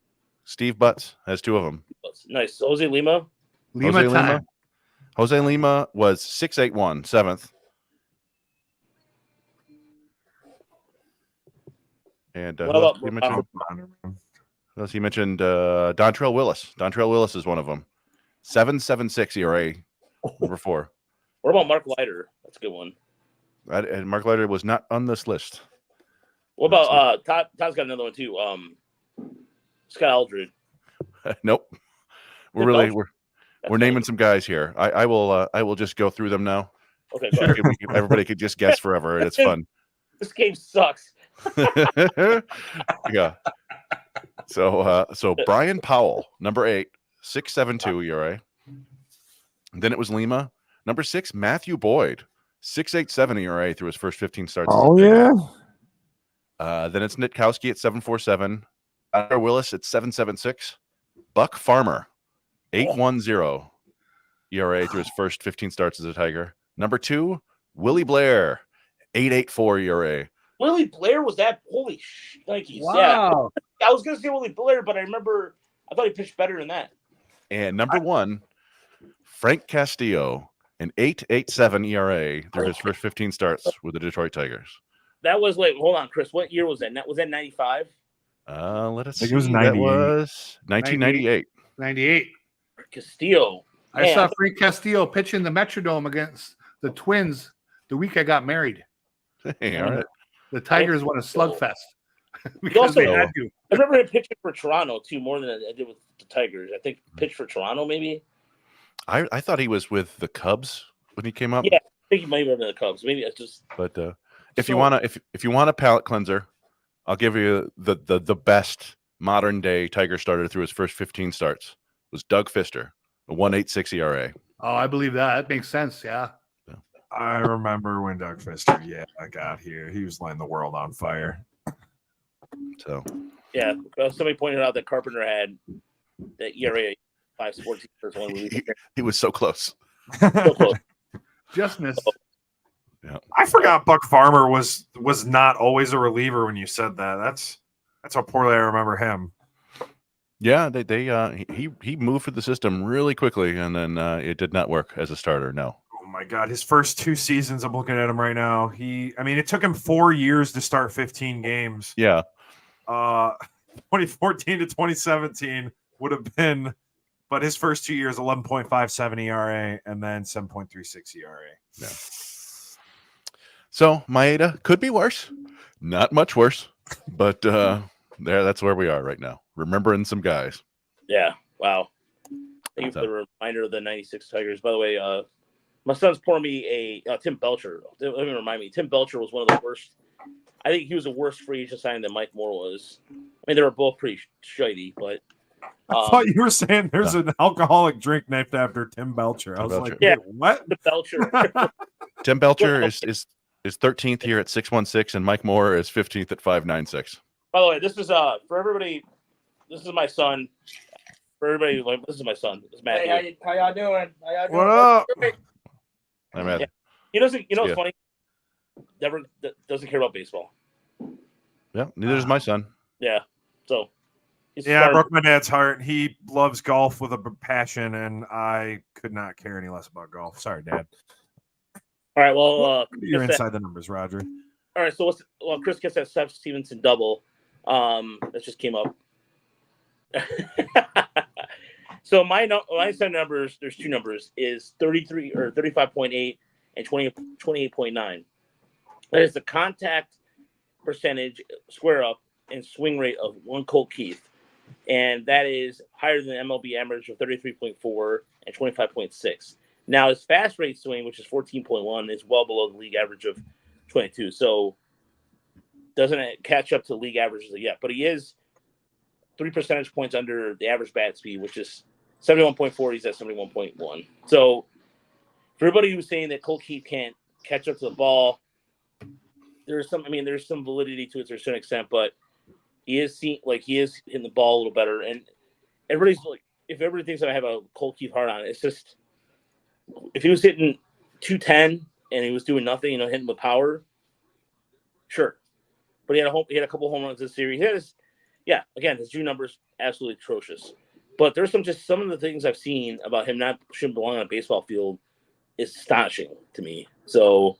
Steve Butts has 2 of them. Nice. Jose Lima. Lima time. Jose Lima was 6.81, 7th. And What about he mentioned Dontrell Willis. Dontrell Willis is one of them. 7.76 ERA, number 4. What about Mark Leiter? That's a good one. And Mark Leiter was not on this list. What about Todd? Todd's got another one too. Scott Aldred. Nope. We're naming some guys here. I will just go through them now. Okay, go ahead. Everybody could just guess forever, and it's fun. This game sucks. Yeah. So Brian Powell, number 8, 6.72 ERA. Then it was Lima, number 6, Matthew Boyd, 6.87 ERA through his first 15 starts. Oh yeah. Then it's Nitkowski at 7.47, Willis at 7.76, Buck Farmer, 8.10 ERA through his first 15 starts as a Tiger. Number 2, Willie Blair, 8.84 ERA. Willie Blair was that? Holy shnikes. Wow. Yeah. I was going to say Willie Blair, but I thought he pitched better than that. And number 1, Frank Castillo, an 8.87 ERA through his first 15 starts with the Detroit Tigers. That was hold on, Chris. What year was that? Was that 95? Let us I think see. it was That 98. was 1998. 98. Castillo. I saw Frank Castillo pitch in the Metrodome against the Twins the week I got married. Hey, all right. The Tigers won a slugfest. Also, they I had to. remember him pitching for Toronto too, more than I did with the Tigers. I think pitched for Toronto, maybe. I thought he was with the Cubs when he came up. Yeah, I think he might have been the Cubs. Maybe it's just. But if you want a palate cleanser, I'll give you the best modern day Tiger starter through his first 15 starts was Doug Fister, a 1.86 ERA. Oh, I believe that. That makes sense. Yeah. I remember when Doug Fister, I got here. He was lighting the world on fire. So yeah, somebody pointed out that Carpenter had the ERA 5.14 he was so close. So close. Just missed. Yeah. I forgot Buck Farmer was not always a reliever when you said that. That's how poorly I remember him. Yeah, he moved through the system really quickly, and then it did not work as a starter. No. Oh my God, his first 2 seasons, I'm looking at him right now. It took him 4 years to start 15 games. Yeah. 2014 to 2017 would have been, but his first 2 years, 11.57 ERA and then 7.36 ERA. Yeah. So Maeda could be worse, not much worse, but that's where we are right now. Remembering some guys. Yeah. Wow. Thank you for the reminder of the '96 Tigers. By the way, my son's pouring me a Tim Belcher. Let me remind me. Tim Belcher was one of the worst. I think he was a worse free agent signing than Mike Moore was. I mean, they were both pretty shitty, but I thought you were saying there's an alcoholic drink named after Tim Belcher. I was like, yeah, what? The Belcher. Tim Belcher is 13th here at 6.16, and Mike Moore is 15th at 5.96. By the way, this is for everybody. This is my son. For everybody, this is my son. This is Matthew. Hey, how y'all doing? What up? Hi, Matthew. Yeah. He doesn't. You know what's funny? Never doesn't care about baseball. Yeah, neither does my son. Yeah. So. I broke my dad's heart. He loves golf with a passion, and I could not care any less about golf. Sorry, Dad. All right. Well, you're inside the numbers, Roger. All right. So Chris gets that Seth Stevenson double. That just came up. So my set numbers, there's 2 numbers, is 33 or 35.8 and 28.9. That is the contact percentage, square up, and swing rate of one Colt Keith. And that is higher than the MLB average of 33.4 and 25.6. Now his fast rate swing, which is 14.1, is well below the league average of 22. So doesn't catch up to league averages yet, but he is 3 percentage points under the average bat speed, which is 71.4. He's at 71.1. So for everybody who's saying that Colt Keith can't catch up to the ball, there's some validity to it to a certain extent, but he is hitting the ball a little better. And everybody's like, if everybody thinks that I have a Colt Keith hard on, it's just, if he was hitting 210 and he was doing nothing, hitting with power, sure. But he had a couple home runs this series. His June numbers absolutely atrocious. But there's some of the things I've seen about him not shouldn't belong on a baseball field is astonishing to me. So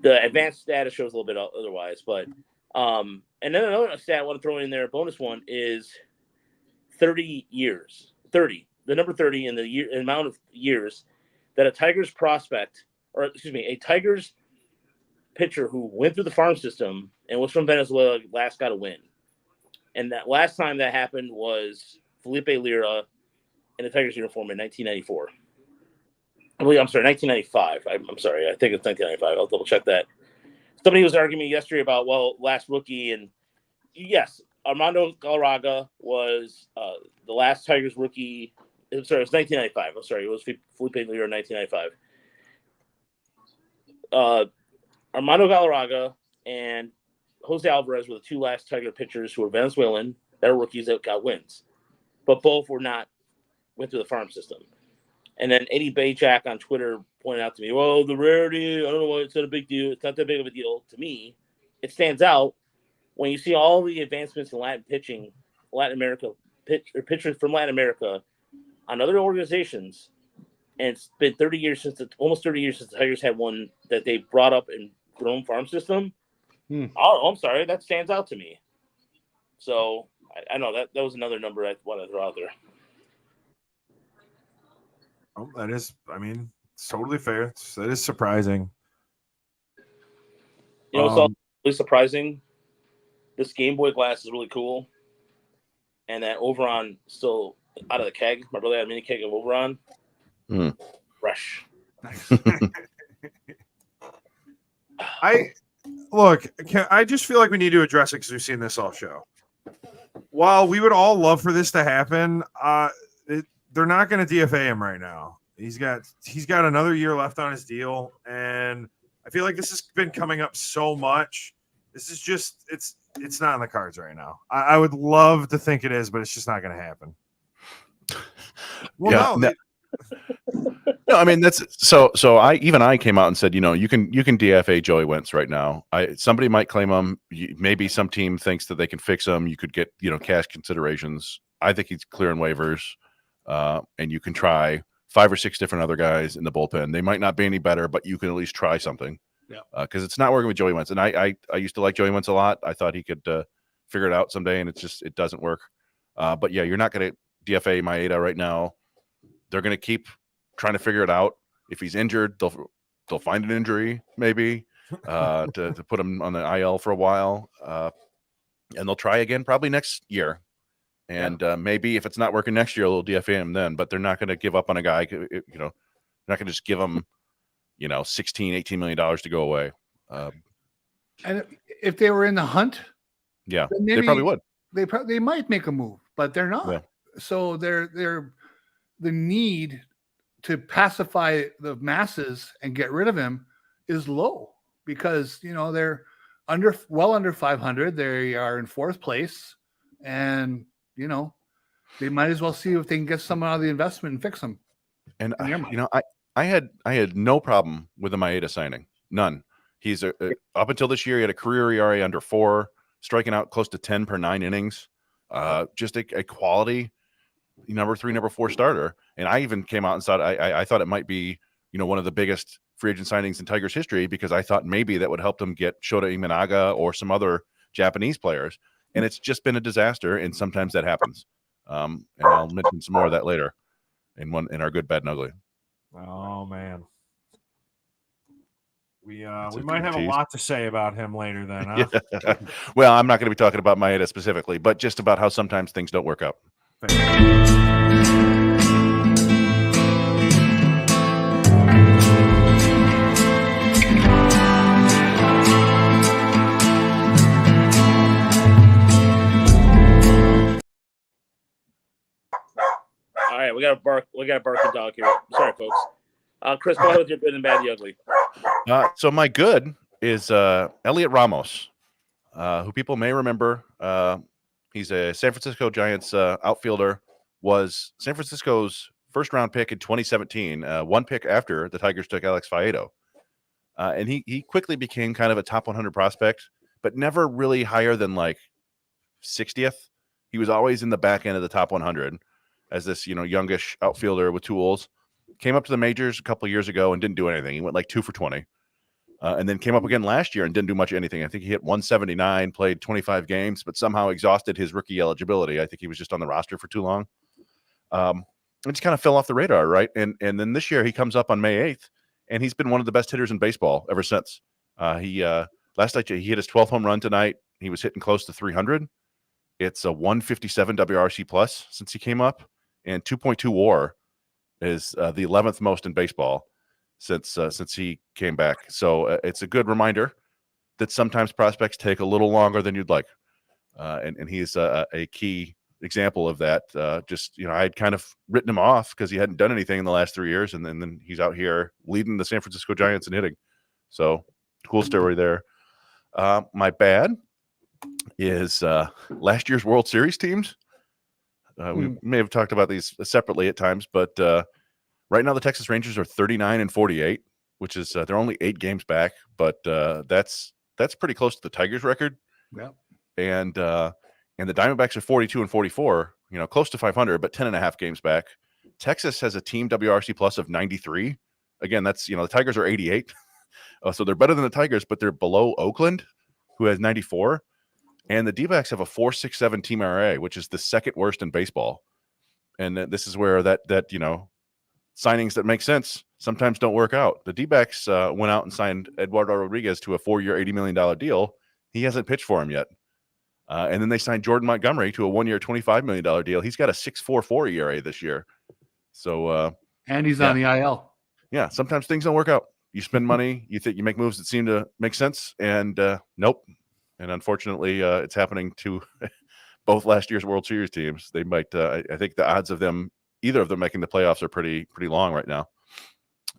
the advanced data shows a little bit otherwise. But and then another stat I want to throw in there, a bonus one, is 30 years. 30. The number 30 in the amount of years that a Tigers pitcher who went through the farm system and was from Venezuela last got a win. And that last time that happened was Felipe Lira in the Tigers uniform in 1994. I'm sorry, 1995. I'm sorry. I think it's 1995. I'll double check that. Somebody was arguing me yesterday about, last rookie. And yes, Armando Galarraga was the last Tigers rookie. I'm sorry, it was 1995. I'm sorry, it was Felipe Lira in 1995. Armando Galarraga and Jose Alvarez were the two last Tiger pitchers who were Venezuelan that were rookies that got wins. But both went through the farm system. And then Eddie Bajak on Twitter pointed out to me, the rarity, I don't know why it's not a big deal. It's not that big of a deal. To me, it stands out when you see all the advancements in Latin America, pitchers from Latin America on other organizations. And it's been almost 30 years since the Tigers had one that they brought up in their own farm system. Oh, I'm sorry. That stands out to me. So I know that was another number I wanted to throw out there. Oh, that is, it's totally fair. That is surprising. It's all really surprising. This Game Boy glass is really cool. And that Overon still out of the keg. My brother had a mini keg of Overon. Fresh. I just feel like we need to address it because we've seen this all show. While we would all love for this to happen, they're not going to DFA him right now. He's got another year left on his deal, and I feel like this has been coming up so much. This is just it's not in the cards right now. I would love to think it is, but it's just not going to happen. Well, no. No, that's so. I came out and said, you can DFA Joey Wentz right now. Somebody might claim him. Maybe some team thinks that they can fix him. You could get cash considerations. I think he's clearing waivers, and you can try 5 or 6 different other guys in the bullpen. They might not be any better, but you can at least try something. Yeah, because it's not working with Joey Wentz, and I used to like Joey Wentz a lot. I thought he could figure it out someday, and it doesn't work. But yeah, you're not going to DFA Maeda right now. They're going to keep trying to figure it out. If he's injured, they'll find an injury maybe to put him on the IL for a while, and they'll try again probably next year. And maybe if it's not working next year, they'll DFA him then. But they're not going to give up on a guy. They're not going to just give him $16-18 million to go away. And if they were in the hunt, they probably would. They might make a move, but they're not. Yeah. So they're the need to pacify the masses and get rid of him is low because they're well under 500. They are in 4th place, and they might as well see if they can get someone out of the investment and fix them. And I had no problem with the Maeda signing, none. He's up until this year he had a career ERA under 4, striking out close to 10 per 9 innings. Just a quality number 3, number 4 starter. And I even came out and said I thought it might be one of the biggest free agent signings in Tigers history because I thought maybe that would help them get Shota Imanaga or some other Japanese players. And it's just been a disaster, and sometimes that happens. And I'll mention some more of that later in our good, bad, and ugly. Oh man, we might have a lot to say about him later. Then, huh? Yeah. Well, I'm not going to be talking about Maeda specifically, but just about how sometimes things don't work out. All right, we got a barking dog here. Sorry, folks. Chris, go ahead with your good and bad, the ugly. So my good is Elliot Ramos, who people may remember. He's a San Francisco Giants outfielder. Was San Francisco's first-round pick in 2017, one pick after the Tigers took Alex Faedo. And he quickly became kind of a top 100 prospect, but never really higher than like 60th. He was always in the back end of the top 100 as this, youngish outfielder with tools. Came up to the majors a couple of years ago and didn't do anything. He went like 2 for 20. And then came up again last year and didn't do much anything. I think he hit 179, played 25 games, but somehow exhausted his rookie eligibility. I think he was just on the roster for too long. And just kind of fell off the radar, right? And then this year he comes up on May 8th, and he's been one of the best hitters in baseball ever since. Last night he hit his 12th home run tonight. He was hitting close to 300. It's a 157 WRC plus since he came up, and 2.2 WAR is the 11th most in baseball since he came back. So it's a good reminder that sometimes prospects take a little longer than you'd like, and he's a key example of that. I had kind of written him off because he hadn't done anything in the last 3 years, and then he's out here leading the San Francisco Giants in hitting. So cool story there. My bad is last year's World Series teams. We may have talked about these separately at times, but right now the Texas Rangers are 39-48, which is they're only 8 games back, but that's pretty close to the Tigers record. Yeah. And the Diamondbacks are 42-44, close to 500, but 10.5 games back. Texas has a team WRC plus of 93. Again, that's, the Tigers are 88. So they're better than the Tigers, but they're below Oakland, who has 94. And the D-backs have a 4.67 team ERA, which is the second worst in baseball. And this is where that signings that make sense sometimes don't work out. The D-backs went out and signed Eduardo Rodriguez to a 4-year, $80 million deal. He hasn't pitched for him yet. And then they signed Jordan Montgomery to a 1-year, $25 million deal. He's got a 6.44 ERA this year. So, and he's on the IL. Yeah, sometimes things don't work out. You spend money, you think you make moves that seem to make sense, and nope. And unfortunately, it's happening to both last year's World Series teams. They might. I think the odds of either of them making the playoffs are pretty long right now.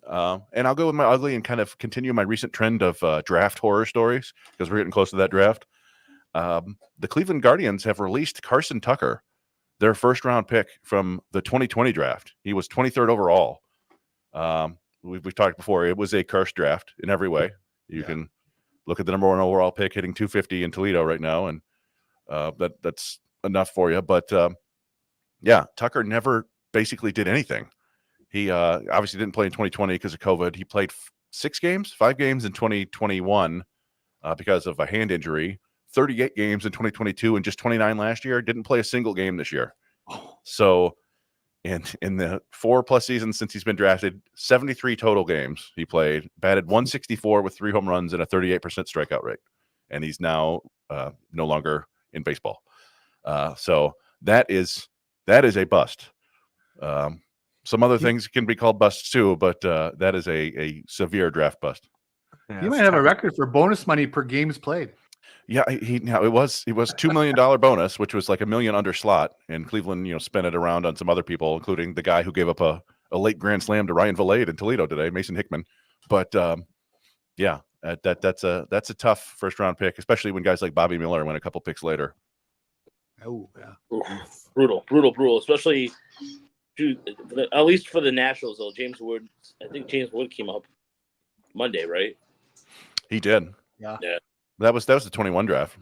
And I'll go with my ugly and kind of continue my recent trend of draft horror stories because we're getting close to that draft. The Cleveland Guardians have released Carson Tucker, their first-round pick from the 2020 draft. He was 23rd overall. We've talked before. It was a cursed draft in every way. You can look at the number 1 overall pick hitting 250 in Toledo right now, and that's enough for you. But Tucker never basically did anything. He obviously didn't play in 2020 because of COVID. He played 5 games in 2021 because of a hand injury, 38 games in 2022, and just 29 last year. Didn't play a single game this year. So in the 4+ seasons since he's been drafted, 73 total games he played, batted 164 with 3 home runs and a 38% strikeout rate. And he's now no longer in baseball. So that is a bust. Some other things can be called busts too, but that is a severe draft bust. Yeah, you might have a record for bonus money per games played. Yeah, it was $2 million bonus, which was like $1 million under slot, and Cleveland, spent it around on some other people, including the guy who gave up a late grand slam to Ryan Valade in Toledo today, Mason Hickman. But that's a tough first round pick, especially when guys like Bobby Miller went a couple picks later. Oh yeah, brutal, especially at least for the Nationals though. I think James Wood came up Monday, right? He did. Yeah. That was the 21 draft.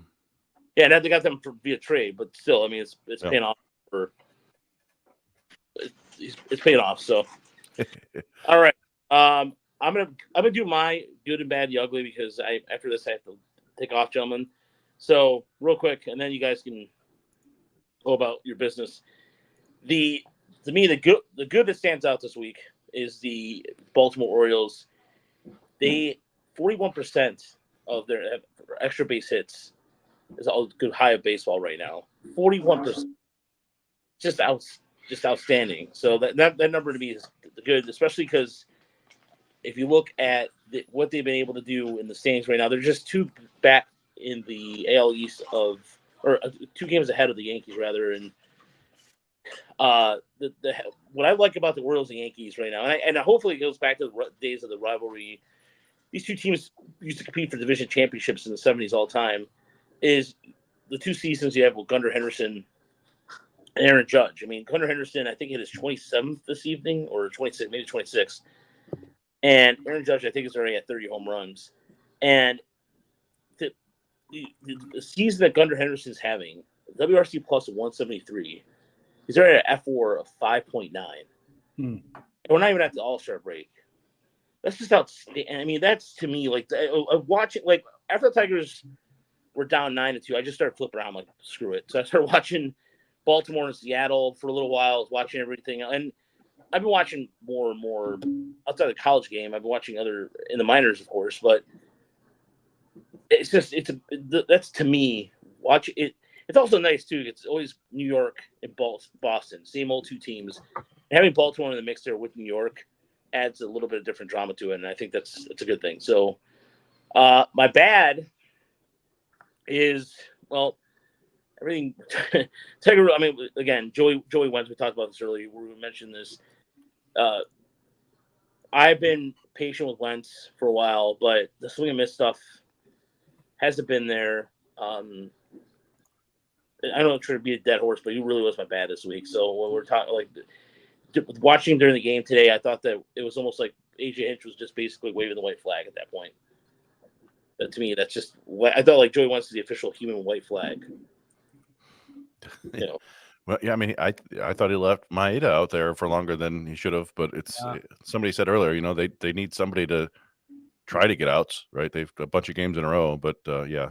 Yeah, and they got them via trade, but still, I mean, it's paying off it's paying off. So, all right, I'm gonna do my good and bad, the ugly, because after this I have to take off, gentlemen. So real quick, and then you guys can go about your business. To me, the good that stands out this week is the Baltimore Orioles. They 41% of their extra base hits is a good high of baseball right now. 41%, just outstanding. So that number to me is good, especially because if you look at what they've been able to do in the standings right now, they're just 2 back in the AL East or 2 games ahead of the Yankees rather, and what I like about the Orioles and Yankees right now, and hopefully it goes back to the days of the rivalry. These two teams used to compete for division championships in the 70s all time. Is the 2 seasons you have with Gunnar Henderson and Aaron Judge. I mean, Gunnar Henderson, I think hit his 27th this evening, or 26th, maybe 26th. And Aaron Judge, I think, is already at 30 home runs. And the season that Gunnar Henderson is having, WRC plus of 173, he's already at F4 of 5.9. And we're not even at the All-Star break. That's just outstanding. I mean, that's to me like watching. Like after the Tigers were down 9-2, I just started flipping around like screw it. So I started watching Baltimore and Seattle for a little while. I was watching everything, and I've been watching more and more outside of the college game. I've been watching other in the minors, of course, but it's just that's to me watch it. It's also nice too. It's always New York and Boston, same old 2 teams. And having Baltimore in the mix there with New York adds a little bit of different drama to it, and I think it's a good thing. So, my bad is everything. Tiger. I mean, again, Joey Wentz. We talked about this earlier. We mentioned this. I've been patient with Wentz for a while, but the swing and miss stuff hasn't been there. I don't try to be a dead horse, but he really was my bad this week. So when we're talking like watching him during the game today, I thought that it was almost like AJ Hinch was just basically waving the white flag at that point. But to me, that's just I thought like Joey Wentz is the official human white flag. You know. Well, yeah, I mean, I thought he left Maeda out there for longer than he should have, but somebody said earlier, they need somebody to try to get outs, right? They've a bunch of games in a row, but yeah,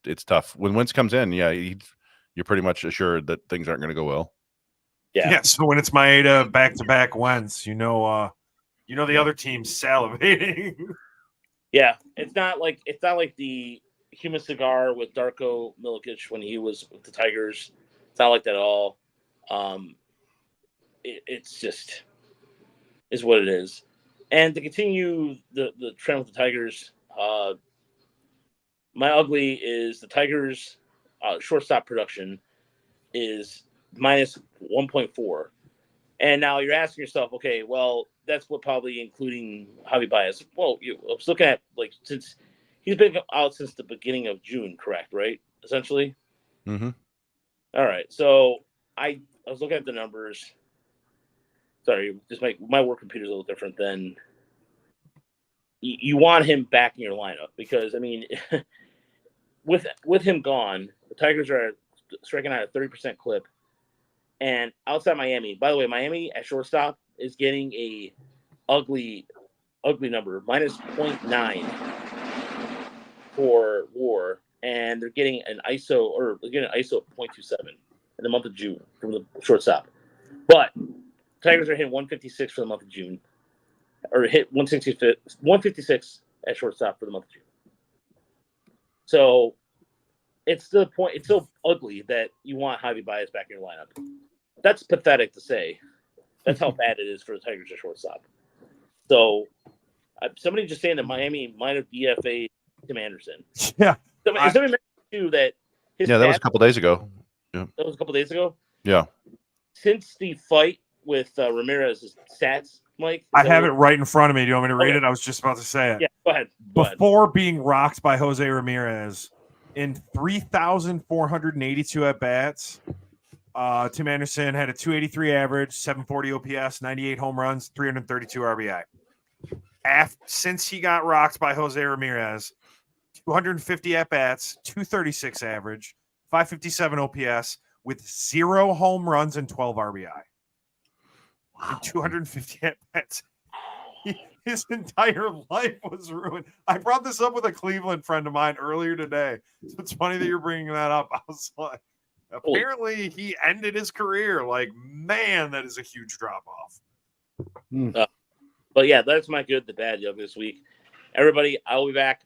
it's tough when Wentz comes in. Yeah, you're pretty much assured that things aren't going to go well. Yeah. So when it's Maeda back-to-back Wentz, the other team's salivating. Yeah, it's not like the human cigar with Darko Milicic when he was with the Tigers. It's not like that at all. It's just is what it is. And to continue the trend with the Tigers, my ugly is the Tigers' shortstop production is minus 1.4. And now you're asking yourself, okay, well, that's what probably including Javi Baez. Well, I was looking at since he's been out since the beginning of June, correct? Right? Essentially. Mm-hmm. All right. So I was looking at the numbers. Sorry, just my work computer is a little different than you want him back in your lineup because I mean, with him gone, the Tigers are striking out a 30% clip. And outside Miami, by the way, Miami at shortstop is getting a ugly number, minus 0.9 for WAR, and they're getting an ISO of 0.27 in the month of June from the shortstop. But Tigers are hitting 156 for the month of June, or hit 156 at shortstop for the month of June. So it's the point. It's so ugly that you want Javi Baez back in your lineup. That's pathetic to say. That's how bad it is for the Tigers at shortstop. So somebody just saying that Miami might have DFA'd Tim Anderson. Yeah. Somebody mentioned too that that was a couple days ago. Yeah. That was a couple days ago? Yeah. Since the fight with Ramirez's stats, Mike? I have it right in front of me. Do you want me to read it? I was just about to say it. Yeah, go ahead. Before being rocked by Jose Ramirez, in 3,482 at-bats, Tim Anderson had a 283 average, 740 OPS, 98 home runs, 332 RBI. Since he got rocked by Jose Ramirez, 250 at-bats, 236 average, 557 OPS, with 0 home runs and 12 RBI. Wow. 250 at-bats. His entire life was ruined. I brought this up with a Cleveland friend of mine earlier today. So it's funny that you're bringing that up. I was like, apparently he ended his career. Like, man, that is a huge drop-off. But yeah, that's my good, the bad, the ugly this week. Everybody, I will be back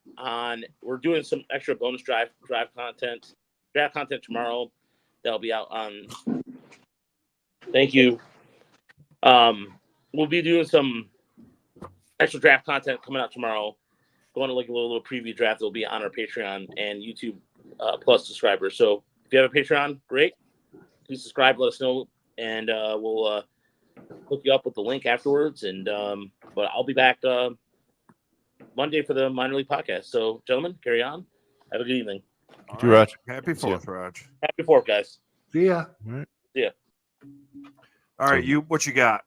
we're doing some extra bonus draft content tomorrow. That'll be out on. Thank you. We'll be doing some extra draft content coming out tomorrow. Going to like a little preview draft. It'll be on our Patreon and YouTube Plus subscribers. So if you have a Patreon, great. Please subscribe. Let us know and we'll hook you up with the link afterwards. And but I'll be back Monday for the minor league podcast. So, gentlemen, carry on. Have a good evening. Thank you, Raj. Happy 4th, Raj. Happy 4th, guys. See ya. All right. Yeah. All right, what you got?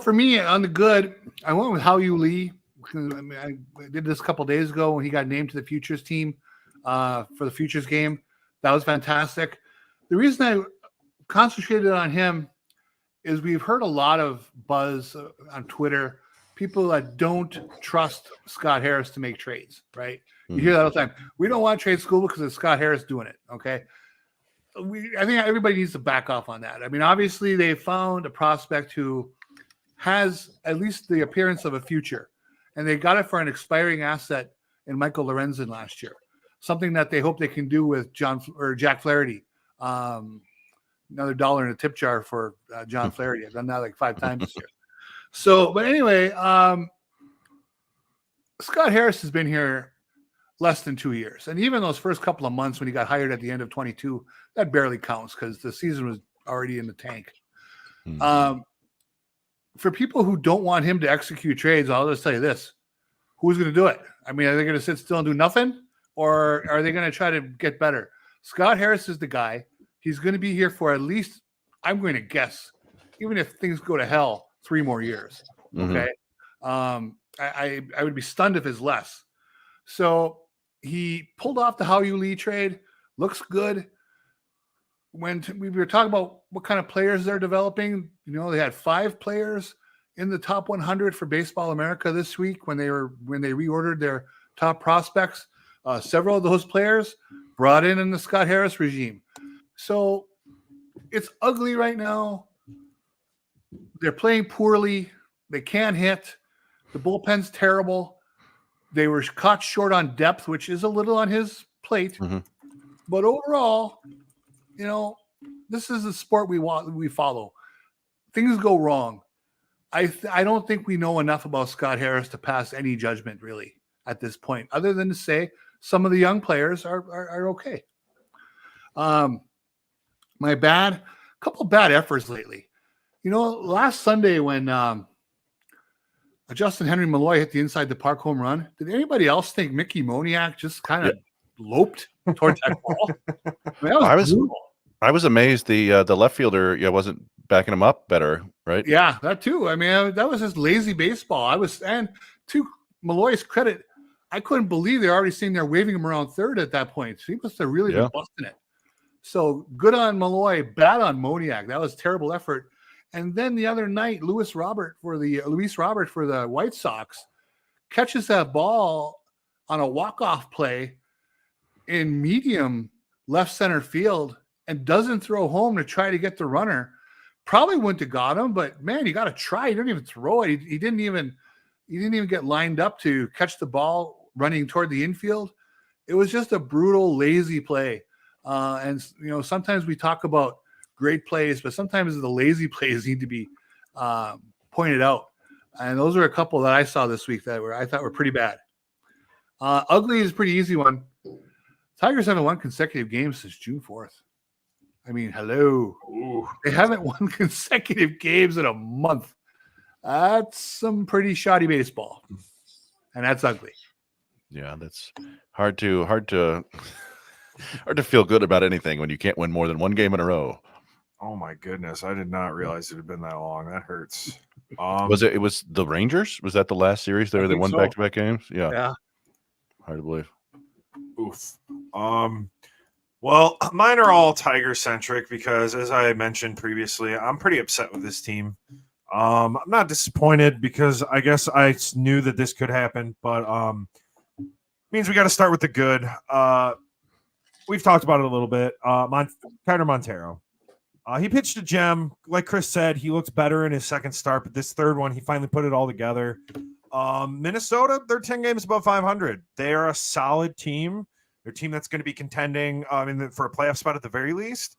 For me, on the good, I went with Hao-Yu Lee. I did this a couple days ago when he got named to the Futures team for the Futures game. That was fantastic. The reason I concentrated on him is we've heard a lot of buzz on Twitter, people that don't trust Scott Harris to make trades, right? You hear that all the time. We don't want to trade Skubal because it's Scott Harris doing it, okay? I think everybody needs to back off on that. I mean, obviously, they found a prospect who has at least the appearance of a future, and they got it for an expiring asset in Michael Lorenzen last year, something that they hope they can do with Jack Flaherty. Another $1 in a tip jar for John Flaherty. I've done that like 5 times this year. So, but anyway, Scott Harris has been here less than 2 years. And even those first couple of months when he got hired at the end of 22, that barely counts because the season was already in the tank. For people who don't want him to execute trades, I'll just tell you this. Who's going to do it? I mean, are they going to sit still and do nothing? Or are they going to try to get better? Scott Harris is the guy. He's going to be here for at least, I'm going to guess, even if things go to hell, 3 more years. Okay. I would be stunned if it's less. So he pulled off the Hao-Yu Lee trade. Looks good. When we were talking about what kind of players they're developing, they had 5 players in the top 100 for Baseball America this week when they reordered their top prospects. Several of those players brought in the Scott Harris regime. So it's ugly right now. They're playing poorly. They can't hit. The bullpen's terrible. They were caught short on depth, which is a little on his plate. But overall, this is the sport we follow. Things go wrong. I don't think we know enough about Scott Harris to pass any judgment really at this point, other than to say some of the young players are okay. My couple bad efforts lately. Last Sunday when Justin Henry Malloy hit the inside the park home run, did anybody else think Mickey Moniak just kind of loped towards that ball? I was amazed the left fielder wasn't backing him up better, right? Yeah, that too. I mean, that was just lazy baseball. And to Malloy's credit, I couldn't believe they're already sitting there waving him around third at that point. So he must have really been busting it. So good on Malloy, bad on Moniak. That was a terrible effort. And then the other night, Luis Robert for the White Sox catches that ball on a walk-off play in medium left center field and doesn't throw home to try to get the runner. Probably wouldn't have got him, but man, you got to try. He didn't even throw it. He didn't even get lined up to catch the ball running toward the infield. It was just a brutal, lazy play. And sometimes we talk about great plays, but sometimes the lazy plays need to be pointed out. And those are a couple that I saw this week that I thought were pretty bad. Ugly is a pretty easy one. Tigers haven't won consecutive games since June 4th. I mean, hello. Ooh. They haven't won consecutive games in a month. That's some pretty shoddy baseball. And that's ugly. Yeah, that's hard to feel good about anything when you can't win more than 1 game in a row. Oh my goodness. I did not realize it had been that long. That hurts. It was the Rangers? Was that the last series there that won back-to-back games? Yeah. Hard to believe. Oof. Well, mine are all Tiger centric because, as I mentioned previously, I'm pretty upset with this team. I'm not disappointed because I guess I knew that this could happen, but means we got to start with the good. We've talked about it a little bit. Kiner Montero. He pitched a gem. Like Chris said, he looks better in his second start, but this third one, he finally put it all together. Minnesota, they're 10 games above 500. They are a solid team. They're a team that's going to be contending for a playoff spot at the very least.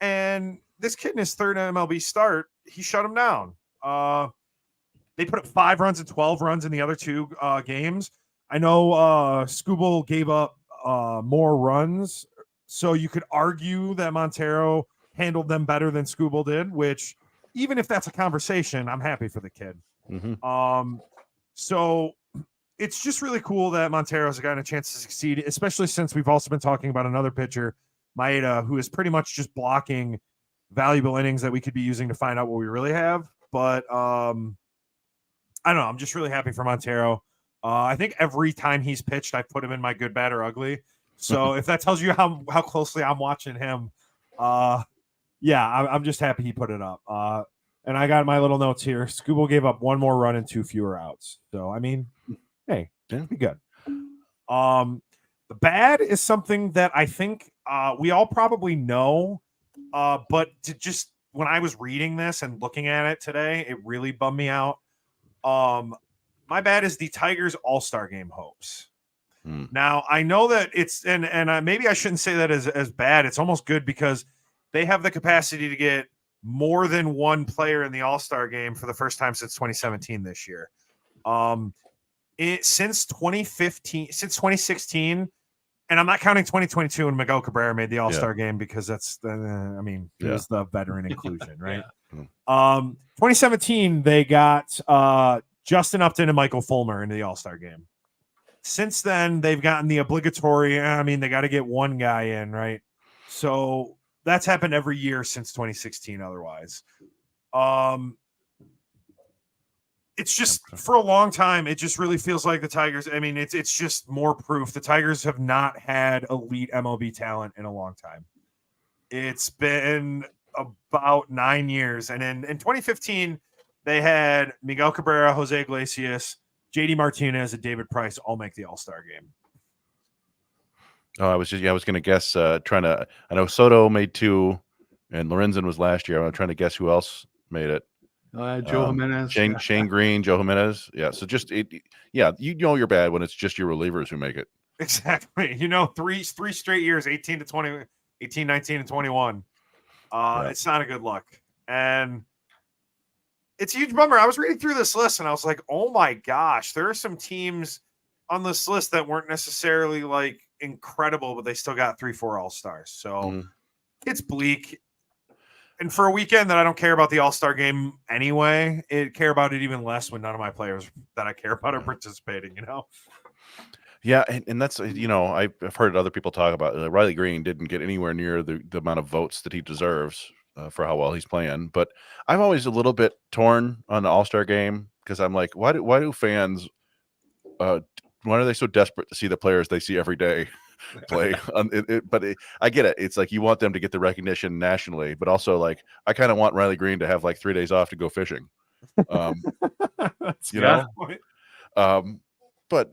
And this kid in his third MLB start, he shut him down. They put up 5 runs and 12 runs in the other 2 games. I know Skubal gave up more runs, so you could argue that Montero handled them better than Skubal did, which even if that's a conversation, I'm happy for the kid. So it's just really cool that Montero's gotten a chance to succeed, especially since we've also been talking about another pitcher, Maeda, who is pretty much just blocking valuable innings that we could be using to find out what we really have. But I don't know. I'm just really happy for Montero. I think every time he's pitched, I put him in my good, bad, or ugly. So if that tells you how closely I'm watching him, yeah, I'm just happy he put it up. And I got my little notes here. Skubal gave up 1 more run and 2 fewer outs. So I mean, hey, be good. The bad is something that I think we all probably know, but just when I was reading this and looking at it today, it really bummed me out. My bad is the Tigers All-Star Game hopes. Now I know that it's and maybe I shouldn't say that as bad. It's almost good because they have the capacity to get more than one player in the All-Star Game for the first time since 2017 this year. Since 2016, and I'm not counting 2022 when Miguel Cabrera made the All-Star Game because that's it was the veteran inclusion, right? 2017 they got Justin Upton and Michael Fulmer into the All-Star Game. Since then, they've gotten the obligatory, they got to get one guy in, right? So that's happened every year since 2016 otherwise. It's just for a long time, it just really feels like the Tigers. I mean, it's just more proof. The Tigers have not had elite MLB talent in a long time. It's been about 9 years. And in 2015, they had Miguel Cabrera, Jose Iglesias, JD Martinez, and David Price all make the All-Star Game. Oh, I was going to guess, I know Soto made 2 and Lorenzen was last year. I'm trying to guess who else made it. Joe Jimenez. Shane Green, Joe Jimenez. Yeah. So you're bad when it's just your relievers who make it. Exactly. Three straight years, 18, 19, and 21. It's not a good look. And it's a huge bummer. I was reading through this list and I was like, oh my gosh, there are some teams on this list that weren't necessarily like incredible, but they still got 3-4 All-Stars. So it's bleak. And for a weekend that I don't care about the All-Star Game anyway, I care about it even less when none of my players that I care about are participating, Yeah, and that's, I've heard other people talk about Riley Green didn't get anywhere near the amount of votes that he deserves for how well he's playing. But I'm always a little bit torn on the All-Star Game because I'm like, why do fans, why are they so desperate to see the players they see every day play? I get it. It's like you want them to get the recognition nationally, but also like I kind of want Riley Green to have like 3 days off to go fishing. But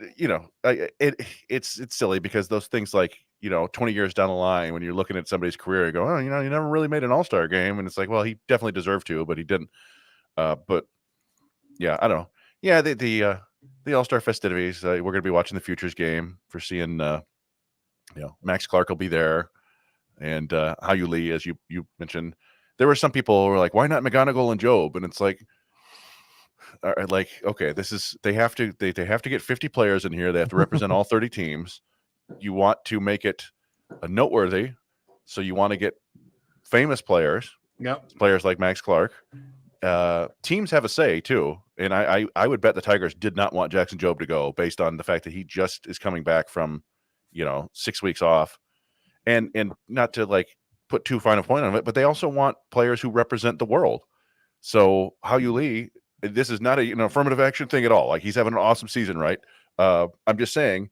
it's silly because those things like 20 years down the line when you're looking at somebody's career, you go, oh, you never really made an All-Star Game, and it's like, well, he definitely deserved to, but he didn't. But yeah, I don't know. Yeah, the All-Star festivities. We're going to be watching the Futures game for seeing. Max Clark will be there, and Hayu Lee, as you mentioned. There were some people who were like, why not McGonigal and Job? And it's like. Okay, they have to get 50 players in here. They have to represent all 30 teams. You want to make it noteworthy, so you want to get famous players. Yep. Players like Max Clark. Teams have a say too, and I would bet the Tigers did not want Jackson Jobe to go based on the fact that he just is coming back from 6 weeks off, and not to like put too fine a point on it, but they also want players who represent the world. So Hayu Lee. This is not a affirmative action thing at all. Like he's having an awesome season, right? I'm just saying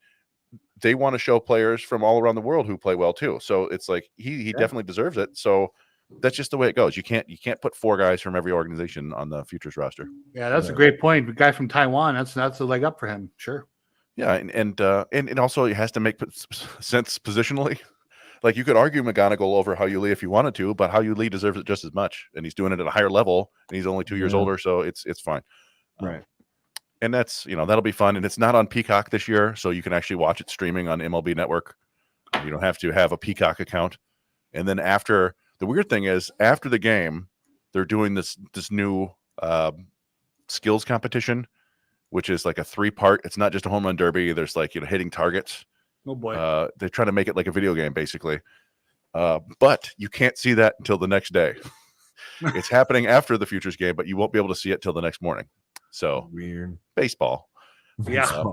they want to show players from all around the world who play well too. So it's like he definitely deserves it. So that's just the way it goes. You can't put 4 guys from every organization on the Futures roster. Yeah, that's a great point. The guy from Taiwan, that's a leg up for him. Sure. Yeah, and also it has to make sense positionally. Like you could argue McGonigal over Hayu Lee if you wanted to, but Hayu Lee deserves it just as much, and he's doing it at a higher level, and he's only 2 years older, so it's fine. Right. And that's that'll be fun, and it's not on Peacock this year, so you can actually watch it streaming on MLB Network. You don't have to have a Peacock account. And then the weird thing is after the game, they're doing this new skills competition, which is like a 3-part. It's not just a home run derby. There's like hitting targets. Oh boy. They're trying to make it like a video game, basically. But you can't see that until the next day. It's happening after the Futures game, but you won't be able to see it till the next morning. So Weird. baseball. Yeah.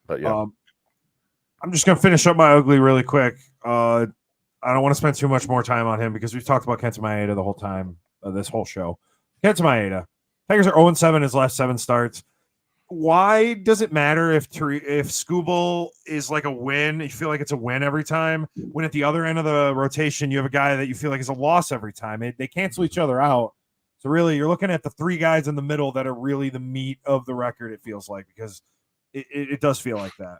But yeah. I'm just gonna finish up my ugly really quick. I don't want to spend too much more time on him because we've talked about Kenta Maeda the whole time of this whole show. Kenta Maeda. Tigers are 0-7 his last 7 starts. Why does it matter if Skubal is like a win? You feel like it's a win every time. When at the other end of the rotation, you have a guy that you feel like is a loss every time. They cancel each other out. So really, you're looking at the 3 guys in the middle that are really the meat of the record. It feels like, because it does feel like that.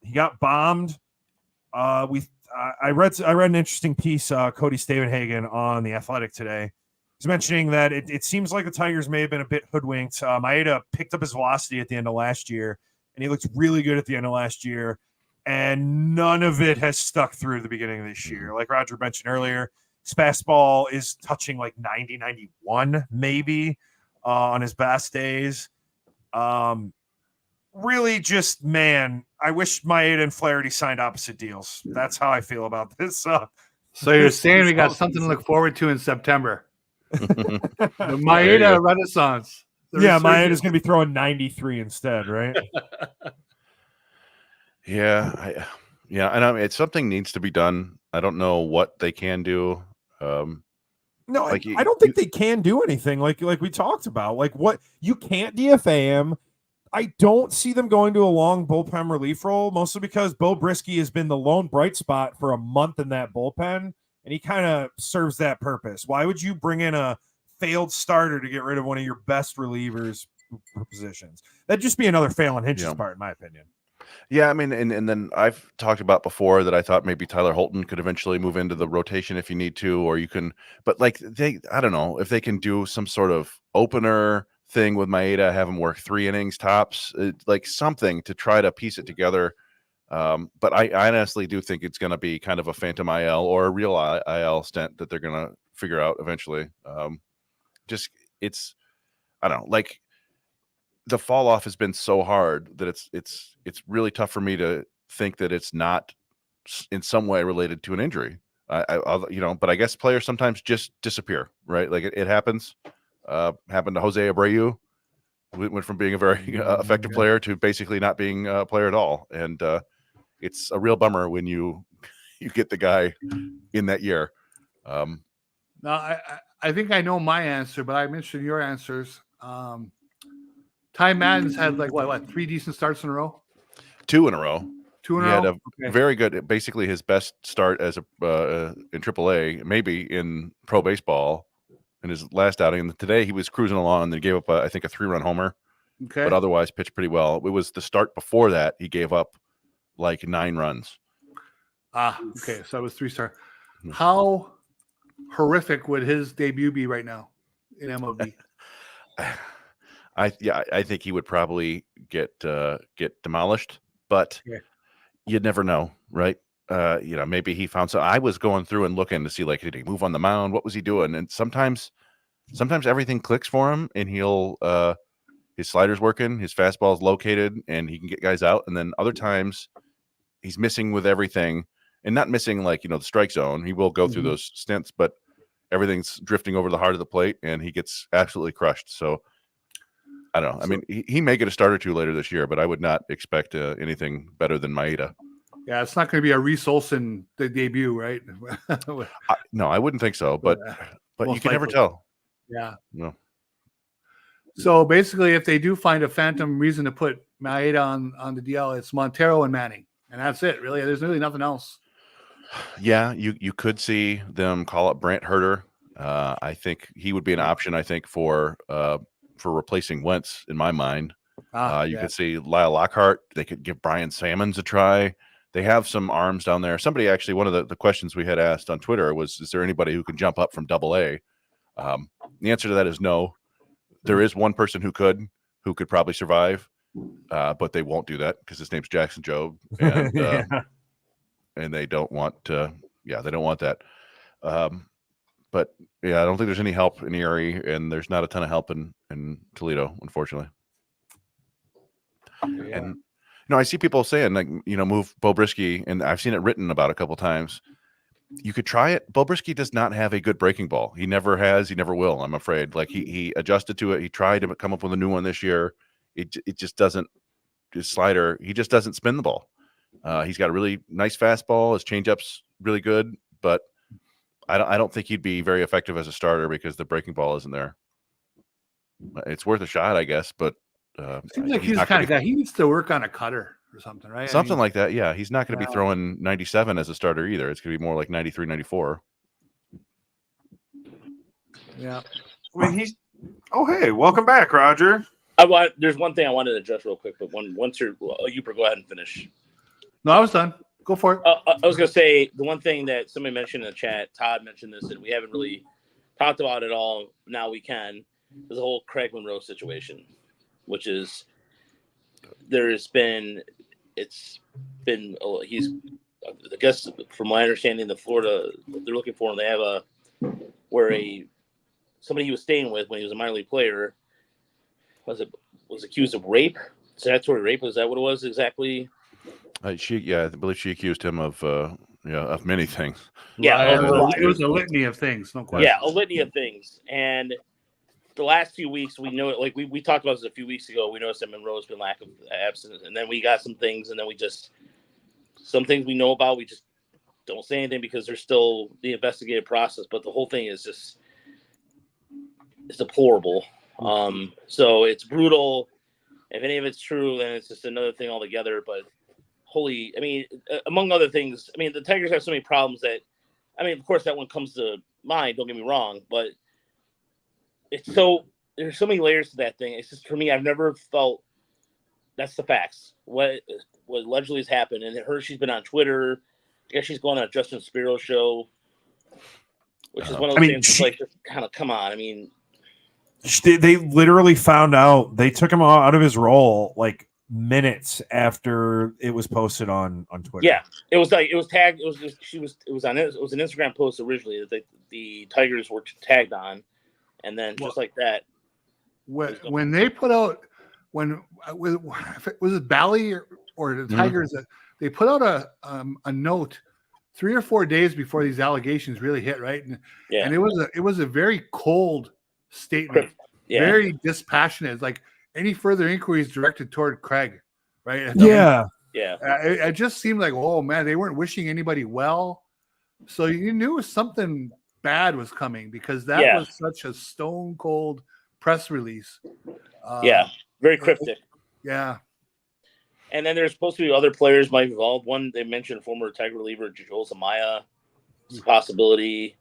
He got bombed. I read an interesting piece. Cody Stavenhagen on The Athletic today. He's mentioning that it seems like the Tigers may have been a bit hoodwinked. Maeda picked up his velocity at the end of last year, and he looked really good at the end of last year, and none of it has stuck through the beginning of this year. Like Roger mentioned earlier, his fastball is touching like 90, 91 maybe on his best days. Really just, man, I wish Maeda and Flaherty signed opposite deals. That's how I feel about this. So you're saying we got something to look forward to in September. The Maeda Renaissance. Maeda is going to be throwing 93 instead, right? Yeah, and I mean, something needs to be done. I don't know what they can do. No, I don't think they can do anything. Like we talked about. Like, what, you can't DFA him. I don't see them going to a long bullpen relief role, mostly because Bo Brisky has been the lone bright spot for a month in that bullpen, and he kind of serves that purpose. Why would you bring in a failed starter to get rid of one of your best relievers positions? That'd just be another fail on Hinch's part, in my opinion. Yeah, I mean, and then I've talked about before that I thought maybe Tyler Holton could eventually move into the rotation if you need to, or you can, but like I don't know if they can do some sort of opener thing with Maeda, have him work 3 innings tops, like something to try to piece it together. But I honestly do think it's going to be kind of a phantom IL or a real IL stint that they're going to figure out eventually. I don't know, like the fall off has been so hard that it's really tough for me to think that it's not in some way related to an injury. But I guess players sometimes just disappear, right? Like it happens. Happened to Jose Abreu. We went from being a very effective player to basically not being a player at all, and it's a real bummer when you get the guy in that year. No, I think I know my answer, but I mentioned your answers. Ty Madden's had like what 3 decent starts in a row? 2 in a row. 2 in he a row. Had a very good, basically his best start as in AAA, maybe in pro baseball, in his last outing. And today he was cruising along and then gave up, I think, a 3-run homer. Okay. But otherwise pitched pretty well. It was the start before that he gave up like 9 runs. Okay. So it was 3-star. How horrific would his debut be right now in MLB? I think he would probably get demolished, but you'd never know, right? Maybe he found some. I was going through and looking to see, like, did he move on the mound? What was he doing? And sometimes everything clicks for him, and he'll his slider's working, his fastball's located, and he can get guys out. And then other times he's missing with everything, and not missing like the strike zone. He will go through those stints, but everything's drifting over the heart of the plate, and he gets absolutely crushed. So I don't know. I mean, he may get a start or 2 later this year, but I would not expect anything better than Maeda. Yeah, it's not going to be a Reese Olson debut, right? No, I wouldn't think so. But you can never tell. Yeah. No. So basically, if they do find a phantom reason to put Maeda on the DL, it's Montero and Manning, and that's it. Really, there's really nothing else. Yeah, you could see them call up Brant Herter. I think he would be an option. I think for replacing Wentz, in my mind. You could see Lyle Lockhart. They could give Brian Sammons a try. They have some arms down there. Somebody actually, one of the questions we had asked on Twitter was, is there anybody who can jump up from AA? The answer to that is no. There is one person who could probably survive, but they won't do that because his name's Jackson Jobe, and and they don't want to. Yeah, they don't want that. But yeah, I don't think there's any help in Erie, and there's not a ton of help in Toledo, unfortunately. Yeah. No, I see people saying like, move Bo Brisky, and I've seen it written about a couple times. You could try it. Bo Brisky does not have a good breaking ball. He never has. He never will. I'm afraid. Like he adjusted to it. He tried to come up with a new one this year. It just doesn't. His slider. He just doesn't spin the ball. He's got a really nice fastball. His changeup's really good, but I don't think he'd be very effective as a starter because the breaking ball isn't there. It's worth a shot, I guess, but seems like he's the kind of guy. He needs to work on a cutter or something, right? Something like that. Yeah, he's not going to be throwing 97 as a starter either. It's going to be more like 93, 94. Yeah. I mean, Oh, hey, welcome back, Roger. There's one thing I wanted to address real quick, but once you go ahead and finish. No, I was done. Go for it. I was going to say the one thing that somebody mentioned in the chat, Todd mentioned this, and we haven't really talked about it all. Now we can. Is the whole Craig Monroe situation, which is he's been, I guess from my understanding, the Florida, they're looking for him. They have somebody he was staying with when he was a minor league player was accused of rape, statutory rape. Is that what it was exactly? I believe she accused him of many things. Yeah, it was a litany of things. No question. Yeah, a litany of things. And the last few weeks, we know it. Like we talked about this a few weeks ago. We noticed that Monroe's been lack of absence, and then we got some things, and then some things we know about. We just don't say anything because there's still the investigative process. But the whole thing is just it's deplorable. So it's brutal. If any of it's true, then it's just another thing altogether. But among other things, the Tigers have so many problems that, of course that one comes to mind. Don't get me wrong, but there's so many layers to that thing. It's just, for me, I've never felt that's the facts. What allegedly has happened, and she's been on Twitter. I guess she's going on a Justin Spiro show, which is one of those things. Like, kind of, come on. They literally found out. They took him out of his role like minutes after it was posted on Twitter. Yeah, it was tagged. It was an Instagram post originally that the Tigers were tagged on, and then just like that. When they put out was it Bally or the Tigers that they put out a note 3 or 4 days before these allegations really hit, right? And it was a very cold statement, very dispassionate. Like any further inquiries directed toward Craig, right? It just seemed like, oh man, they weren't wishing anybody well, so you knew something bad was coming because that was such a stone cold press release. Very cryptic. And then there's supposed to be other players might be involved. One, they mentioned former Tiger reliever Joel Zamaya. It's a possibility.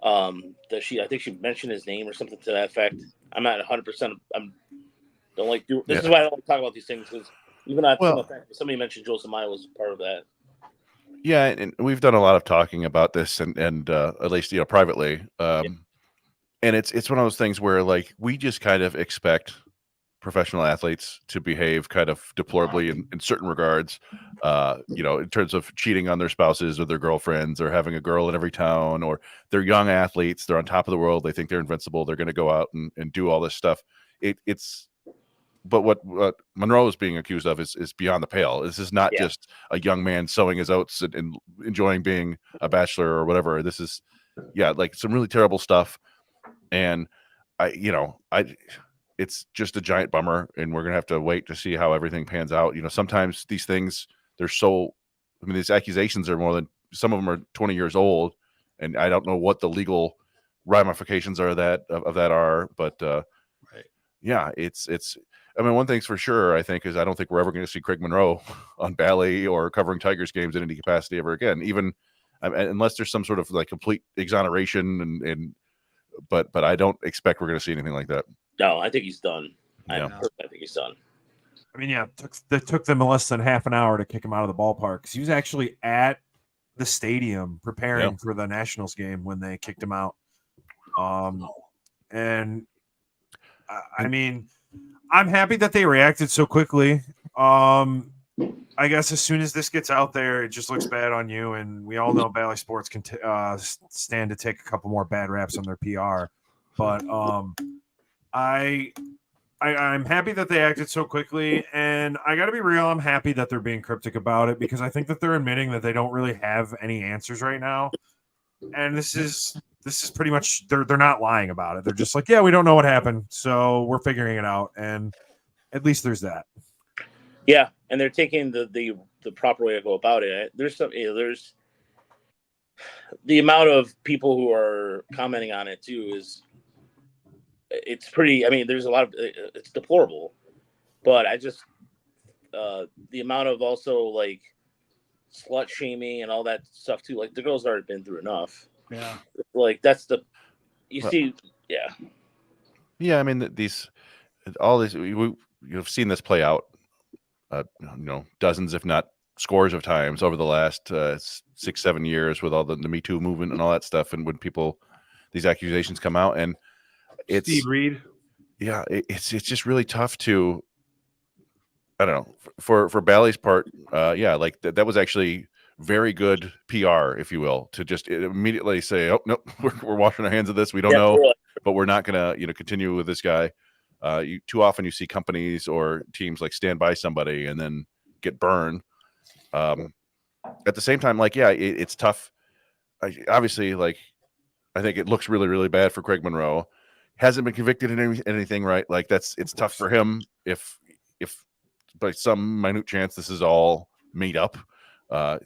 I think she mentioned his name or something to that effect. I'm not 100%. This is why I don't like to talk about these things, because even somebody mentioned Joel Zamaya was part of that. Yeah, and we've done a lot of talking about this, and at least privately. And it's one of those things where like we just kind of expect professional athletes to behave kind of deplorably in certain regards, in terms of cheating on their spouses or their girlfriends or having a girl in every town, or they're young athletes. They're on top of the world. They think they're invincible. They're going to go out and do all this stuff. But what Monroe is being accused of is beyond the pale. This is not just a young man sowing his oats and enjoying being a bachelor or whatever. This is, like some really terrible stuff. And it's just a giant bummer, and we're going to have to wait to see how everything pans out. Sometimes these things, these accusations are some of them are 20 years old, and I don't know what the legal ramifications are of that are, but it's one thing's for sure, I think, is I don't think we're ever going to see Craig Monroe on Bally or covering Tigers games in any capacity ever again, even unless there's some sort of like complete exoneration but I don't expect we're going to see anything like that. No, I think he's done. Yeah. I think he's done. It took them less than half an hour to kick him out of the ballpark, because he was actually at the stadium preparing for the Nationals game when they kicked him out. And I'm happy that they reacted so quickly. I guess as soon as this gets out there, it just looks bad on you. And we all know Bally Sports can stand to take a couple more bad raps on their PR. But I I'm happy that they acted so quickly, and I got to be real. I'm happy that they're being cryptic about it because I think that they're admitting that they don't really have any answers right now. And this is pretty much they're not lying about it. They're just like, yeah, we don't know what happened, so we're figuring it out, and at least there's that. Yeah, and they're taking the proper way to go about it. There's the amount of people who are commenting on it too is it's pretty. I mean, there's a lot of it's deplorable, but I just the amount of also like slut shaming and all that stuff too. Like the girls already been through enough. Yeah, like that's the you see. Yeah, Yeah, I mean all these you've seen this play out, dozens if not scores of times over the last 6-7 years with all the Me Too movement and all that stuff, and when these accusations come out, and it's Steve Reed. Yeah, it's just really tough to, I don't know, for Bally's part. Yeah, like that was actually very good PR, if you will, to just immediately say, oh no, we're washing our hands of this. We don't know, but we're not gonna continue with this guy. Too often you see companies or teams like stand by somebody and then get burned. At the same time, like, yeah, it's tough. Obviously, like, I think it looks really, really bad for Craig Monroe. Hasn't been convicted in anything, right? Like, it's tough for him if by some minute chance this is all made up.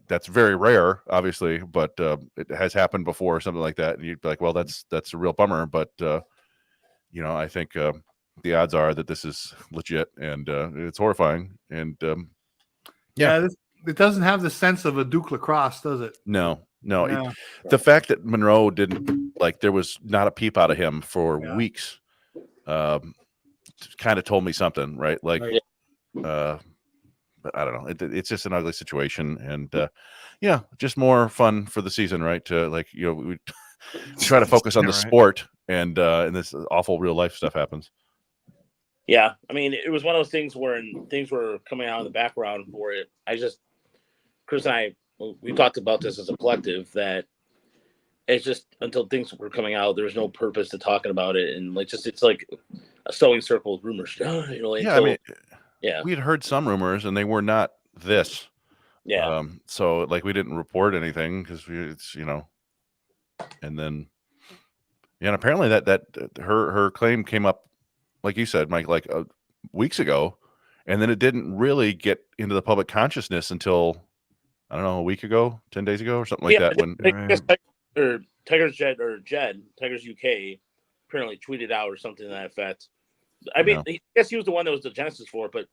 That's very rare, obviously, but it has happened before or something like that. And you'd be like, well, that's a real bummer. But I think the odds are that this is legit, and it's horrifying. And it doesn't have the sense of a Duke lacrosse, does it? No. Yeah. The fact that Monroe didn't, like, there was not a peep out of him for weeks, kind of told me something, right? Like, but I don't know. It's just an ugly situation, and just more fun for the season, right? To, like, we try to focus on the sport, and this awful real life stuff happens. Yeah, I mean, it was one of those things where things were coming out in the background for it. Chris and I, we talked about this as a collective, that it's just until things were coming out, there's no purpose to talking about it, and like it's like a sewing circle of rumors. We had heard some rumors, and they were not this. Yeah. So, like, we didn't report anything because it's and then and apparently that her claim came up, like you said, Mike, like weeks ago, and then it didn't really get into the public consciousness until, I don't know, a week ago, 10 days ago, or something like that. When Tigers UK apparently tweeted out or something to that effect. I mean, I guess he was the one that was the genesis for it, but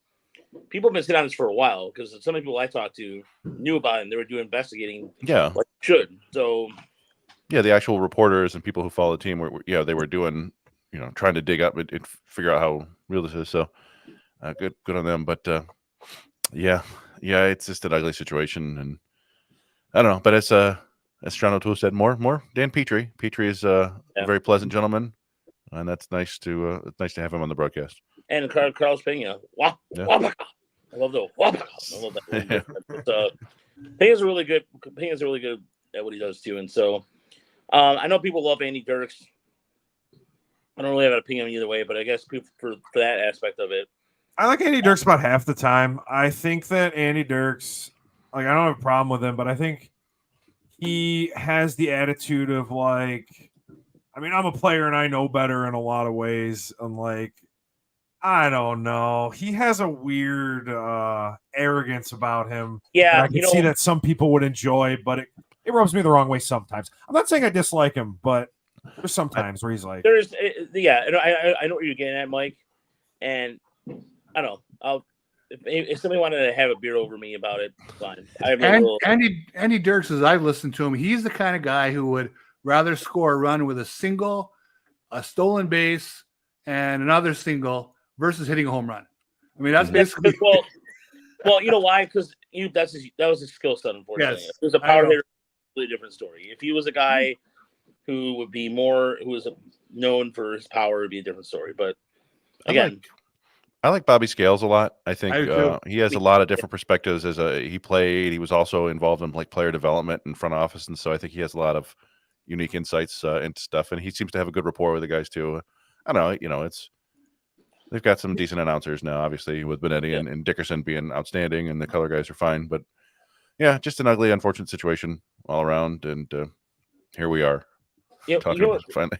people have been sitting on this for a while because some people I talked to knew about it and they were doing investigating. Yeah, like should. So yeah, the actual reporters and people who follow the team they were doing, trying to dig up and figure out how real this is. So good on them. But it's just an ugly situation, and I don't know. But it's as John O'Toole said, more Dan Petrie. Petrie is a very pleasant gentleman, and that's nice to have him on the broadcast. And Carlos Pena, I love the wapaka. I love that. But, Pena's really good. Pena's really good at what he does too. And so I know people love Andy Dirks. I don't really have an opinion either way, but I guess for that aspect of it, I like Andy Dirks about half the time. I think that Andy Dirks, like, I don't have a problem with him, but I think he has the attitude of, like, I mean, I'm a player and I know better in a lot of ways. And, like, I don't know. He has a weird arrogance about him. Yeah, I can see that some people would enjoy, but it rubs me the wrong way sometimes. I'm not saying I dislike him, but there's sometimes where he's like, I know what you're getting at, Mike. And I don't know. If somebody wanted to have a beer over me about it, fine. Andy Dirks, as I've listened to him, he's the kind of guy who would rather score a run with a single, a stolen base, and another single versus hitting a home run. I mean, that's basically well, you know why? Because that was his skill set. Unfortunately, yes, if he was a power hitter, really different story. If he was a guy who was known for his power, it'd be a different story. But again, I like Bobby Scales a lot. I think he has a lot of different perspectives. He was also involved in, like, player development and front office, and so I think he has a lot of unique insights into stuff. And he seems to have a good rapport with the guys too. I don't know, they've got some decent announcers now, obviously, with Benetti and Dickerson being outstanding, and the color guys are fine. But yeah, just an ugly, unfortunate situation all around, and here we are. You know what? Finally.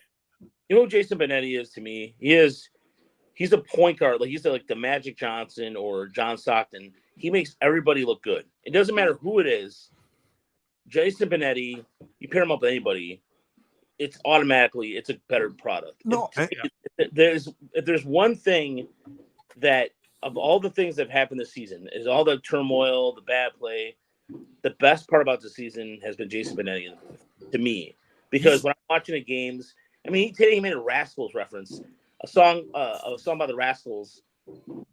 You know what Jason Benetti is to me? He's a point guard. Like he's like the Magic Johnson or John Stockton. He makes everybody look good. It doesn't matter who it is. Jason Benetti, you pair him up with anybody, it's a better product. No, if there's one thing that of all the things that have happened this season is all the turmoil, the bad play. The best part about the season has been Jason Benetti to me, because when I'm watching the games, I mean, today he made a Rascals reference, a song by the Rascals,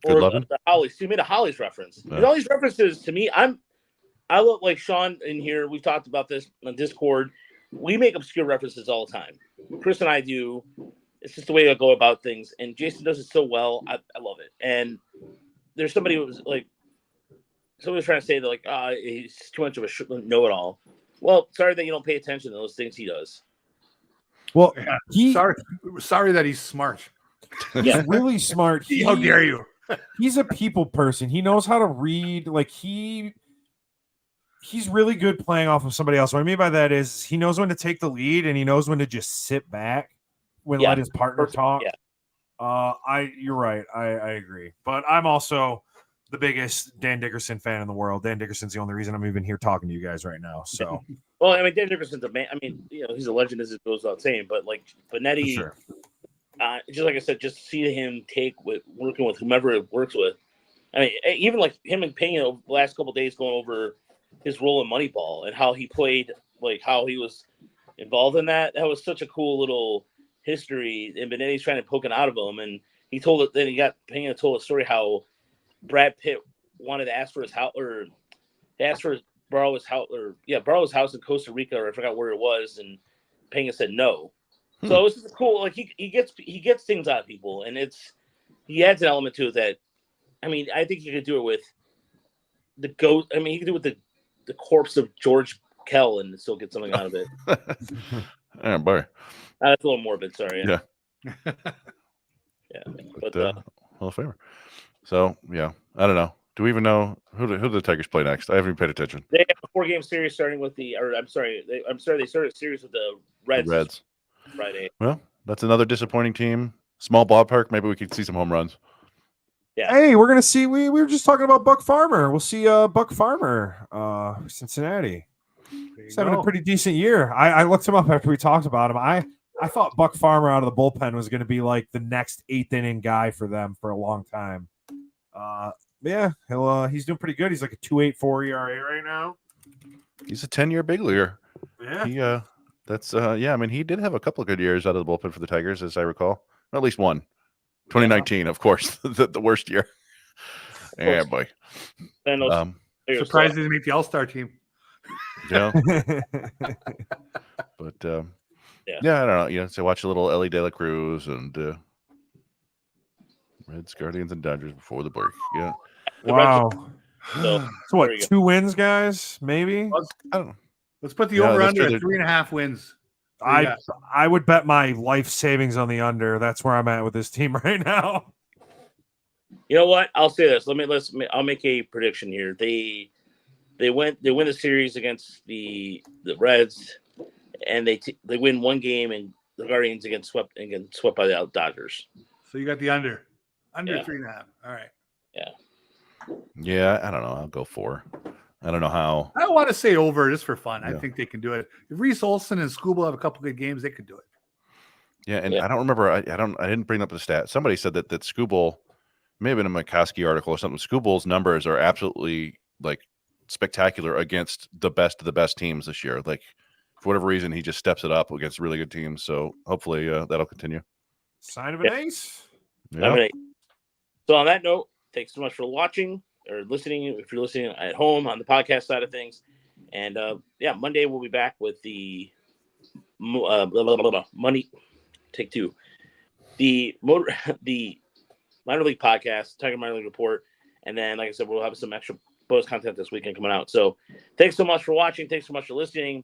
or the Hollies. He made a Hollies reference. Yeah. And all these references to me, I look like Sean in here. We've talked about this on Discord. We make obscure references all the time. Chris and I do. It's just the way I go about things. And Jason does it so well. I love it. And there's somebody who was like, somebody's trying to say that like, he's too much of a know-it-all. Well, sorry that you don't pay attention to those things he does. Well, sorry that he's smart. He's really smart. How dare you? He's a people person. He knows how to read. Like he's really good playing off of somebody else. What I mean by that is he knows when to take the lead and he knows when to just sit back let his partner talk. Yeah. You're right. I agree. But I'm also the biggest Dan Dickerson fan in the world. Dan Dickerson's the only reason I'm even here talking to you guys right now. So, well, I mean, Dan Dickerson's a man. I mean, he's a legend as it goes without saying. But like Benetti, sure. Just like I said, just see him working with whomever it works with. I mean, even like him and Payne the last couple of days going over his role in Moneyball and how he played, like how he was involved in that. That was such a cool little history. And Benetti's trying to poke it out of him, and he told it. Then Payne told a story how Brad Pitt wanted to ask for his house, or asked for borrow his house in Costa Rica, or I forgot where it was, and Payne said no. So it was just cool. Like he gets things out of people, and he adds an element to it that, I mean, I think you could do it with the ghost. I mean, you could do it with the corpse of George Kell and still get something out of it. Yeah, boy. That's a little morbid. Sorry. Yeah. Yeah. But Hall of Famer. So yeah, I don't know. Do we even know who the Tigers play next? I haven't even paid attention. They have a 4-game series starting with they started a series with the Reds. Friday. Well, that's another disappointing team. Small ballpark. Maybe we could see some home runs. Yeah. Hey, we're gonna see. We were just talking about Buck Farmer. We'll see Buck Farmer, Cincinnati. He's having a pretty decent year. I looked him up after we talked about him. I thought Buck Farmer out of the bullpen was going to be like the next 8th inning guy for them for a long time. Yeah, he's doing pretty good. He's like a 2.84 ERA right now. He's a 10-year big leaguer. Yeah. I mean, he did have a couple of good years out of the bullpen for the Tigers, as I recall. Or at least one. 2019, of course, the worst year. Yeah, boy. Surprised he didn't make the All-Star team. Yeah. But yeah, I don't know. So watch a little Ellie De La Cruz and Reds, Guardians, and Dodgers before the break. Yeah. Wow. So what? 2 wins, guys? Maybe. I don't know. Let's put the over/under at 3.5 wins. I would bet my life savings on the under. That's where I'm at with this team right now. You know what? I'll say this. I'll make a prediction here. They win the series against the Reds, and they win one game, and the Guardians get swept by the Dodgers. So you got the under 3.5. All right. Yeah. Yeah, I don't know. I'll go 4. I don't know how. I don't want to say over just for fun. I think they can do it. If Reese Olson and Skubal have a couple good games, they could do it. Yeah, and I don't remember. I didn't bring up the stat. Somebody said that Skubal, maybe in a McCoskey article or something. Skubal's numbers are absolutely like spectacular against the best of the best teams this year. Like for whatever reason, he just steps it up against really good teams. So hopefully that'll continue. Sign of an ace. Yeah. So on that note, thanks so much for watching or listening. If you're listening at home on the podcast side of things, and Monday we'll be back with the money. Take 2. The minor league podcast, Tiger Minor League Report, and then like I said, we'll have some extra bonus content this weekend coming out. So thanks so much for watching. Thanks so much for listening.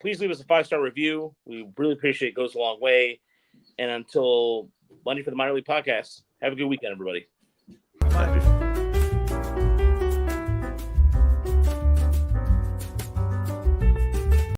Please leave us a 5-star review. We really appreciate it. It goes a long way. And until Monday for the minor league podcast, Have a good weekend, everybody.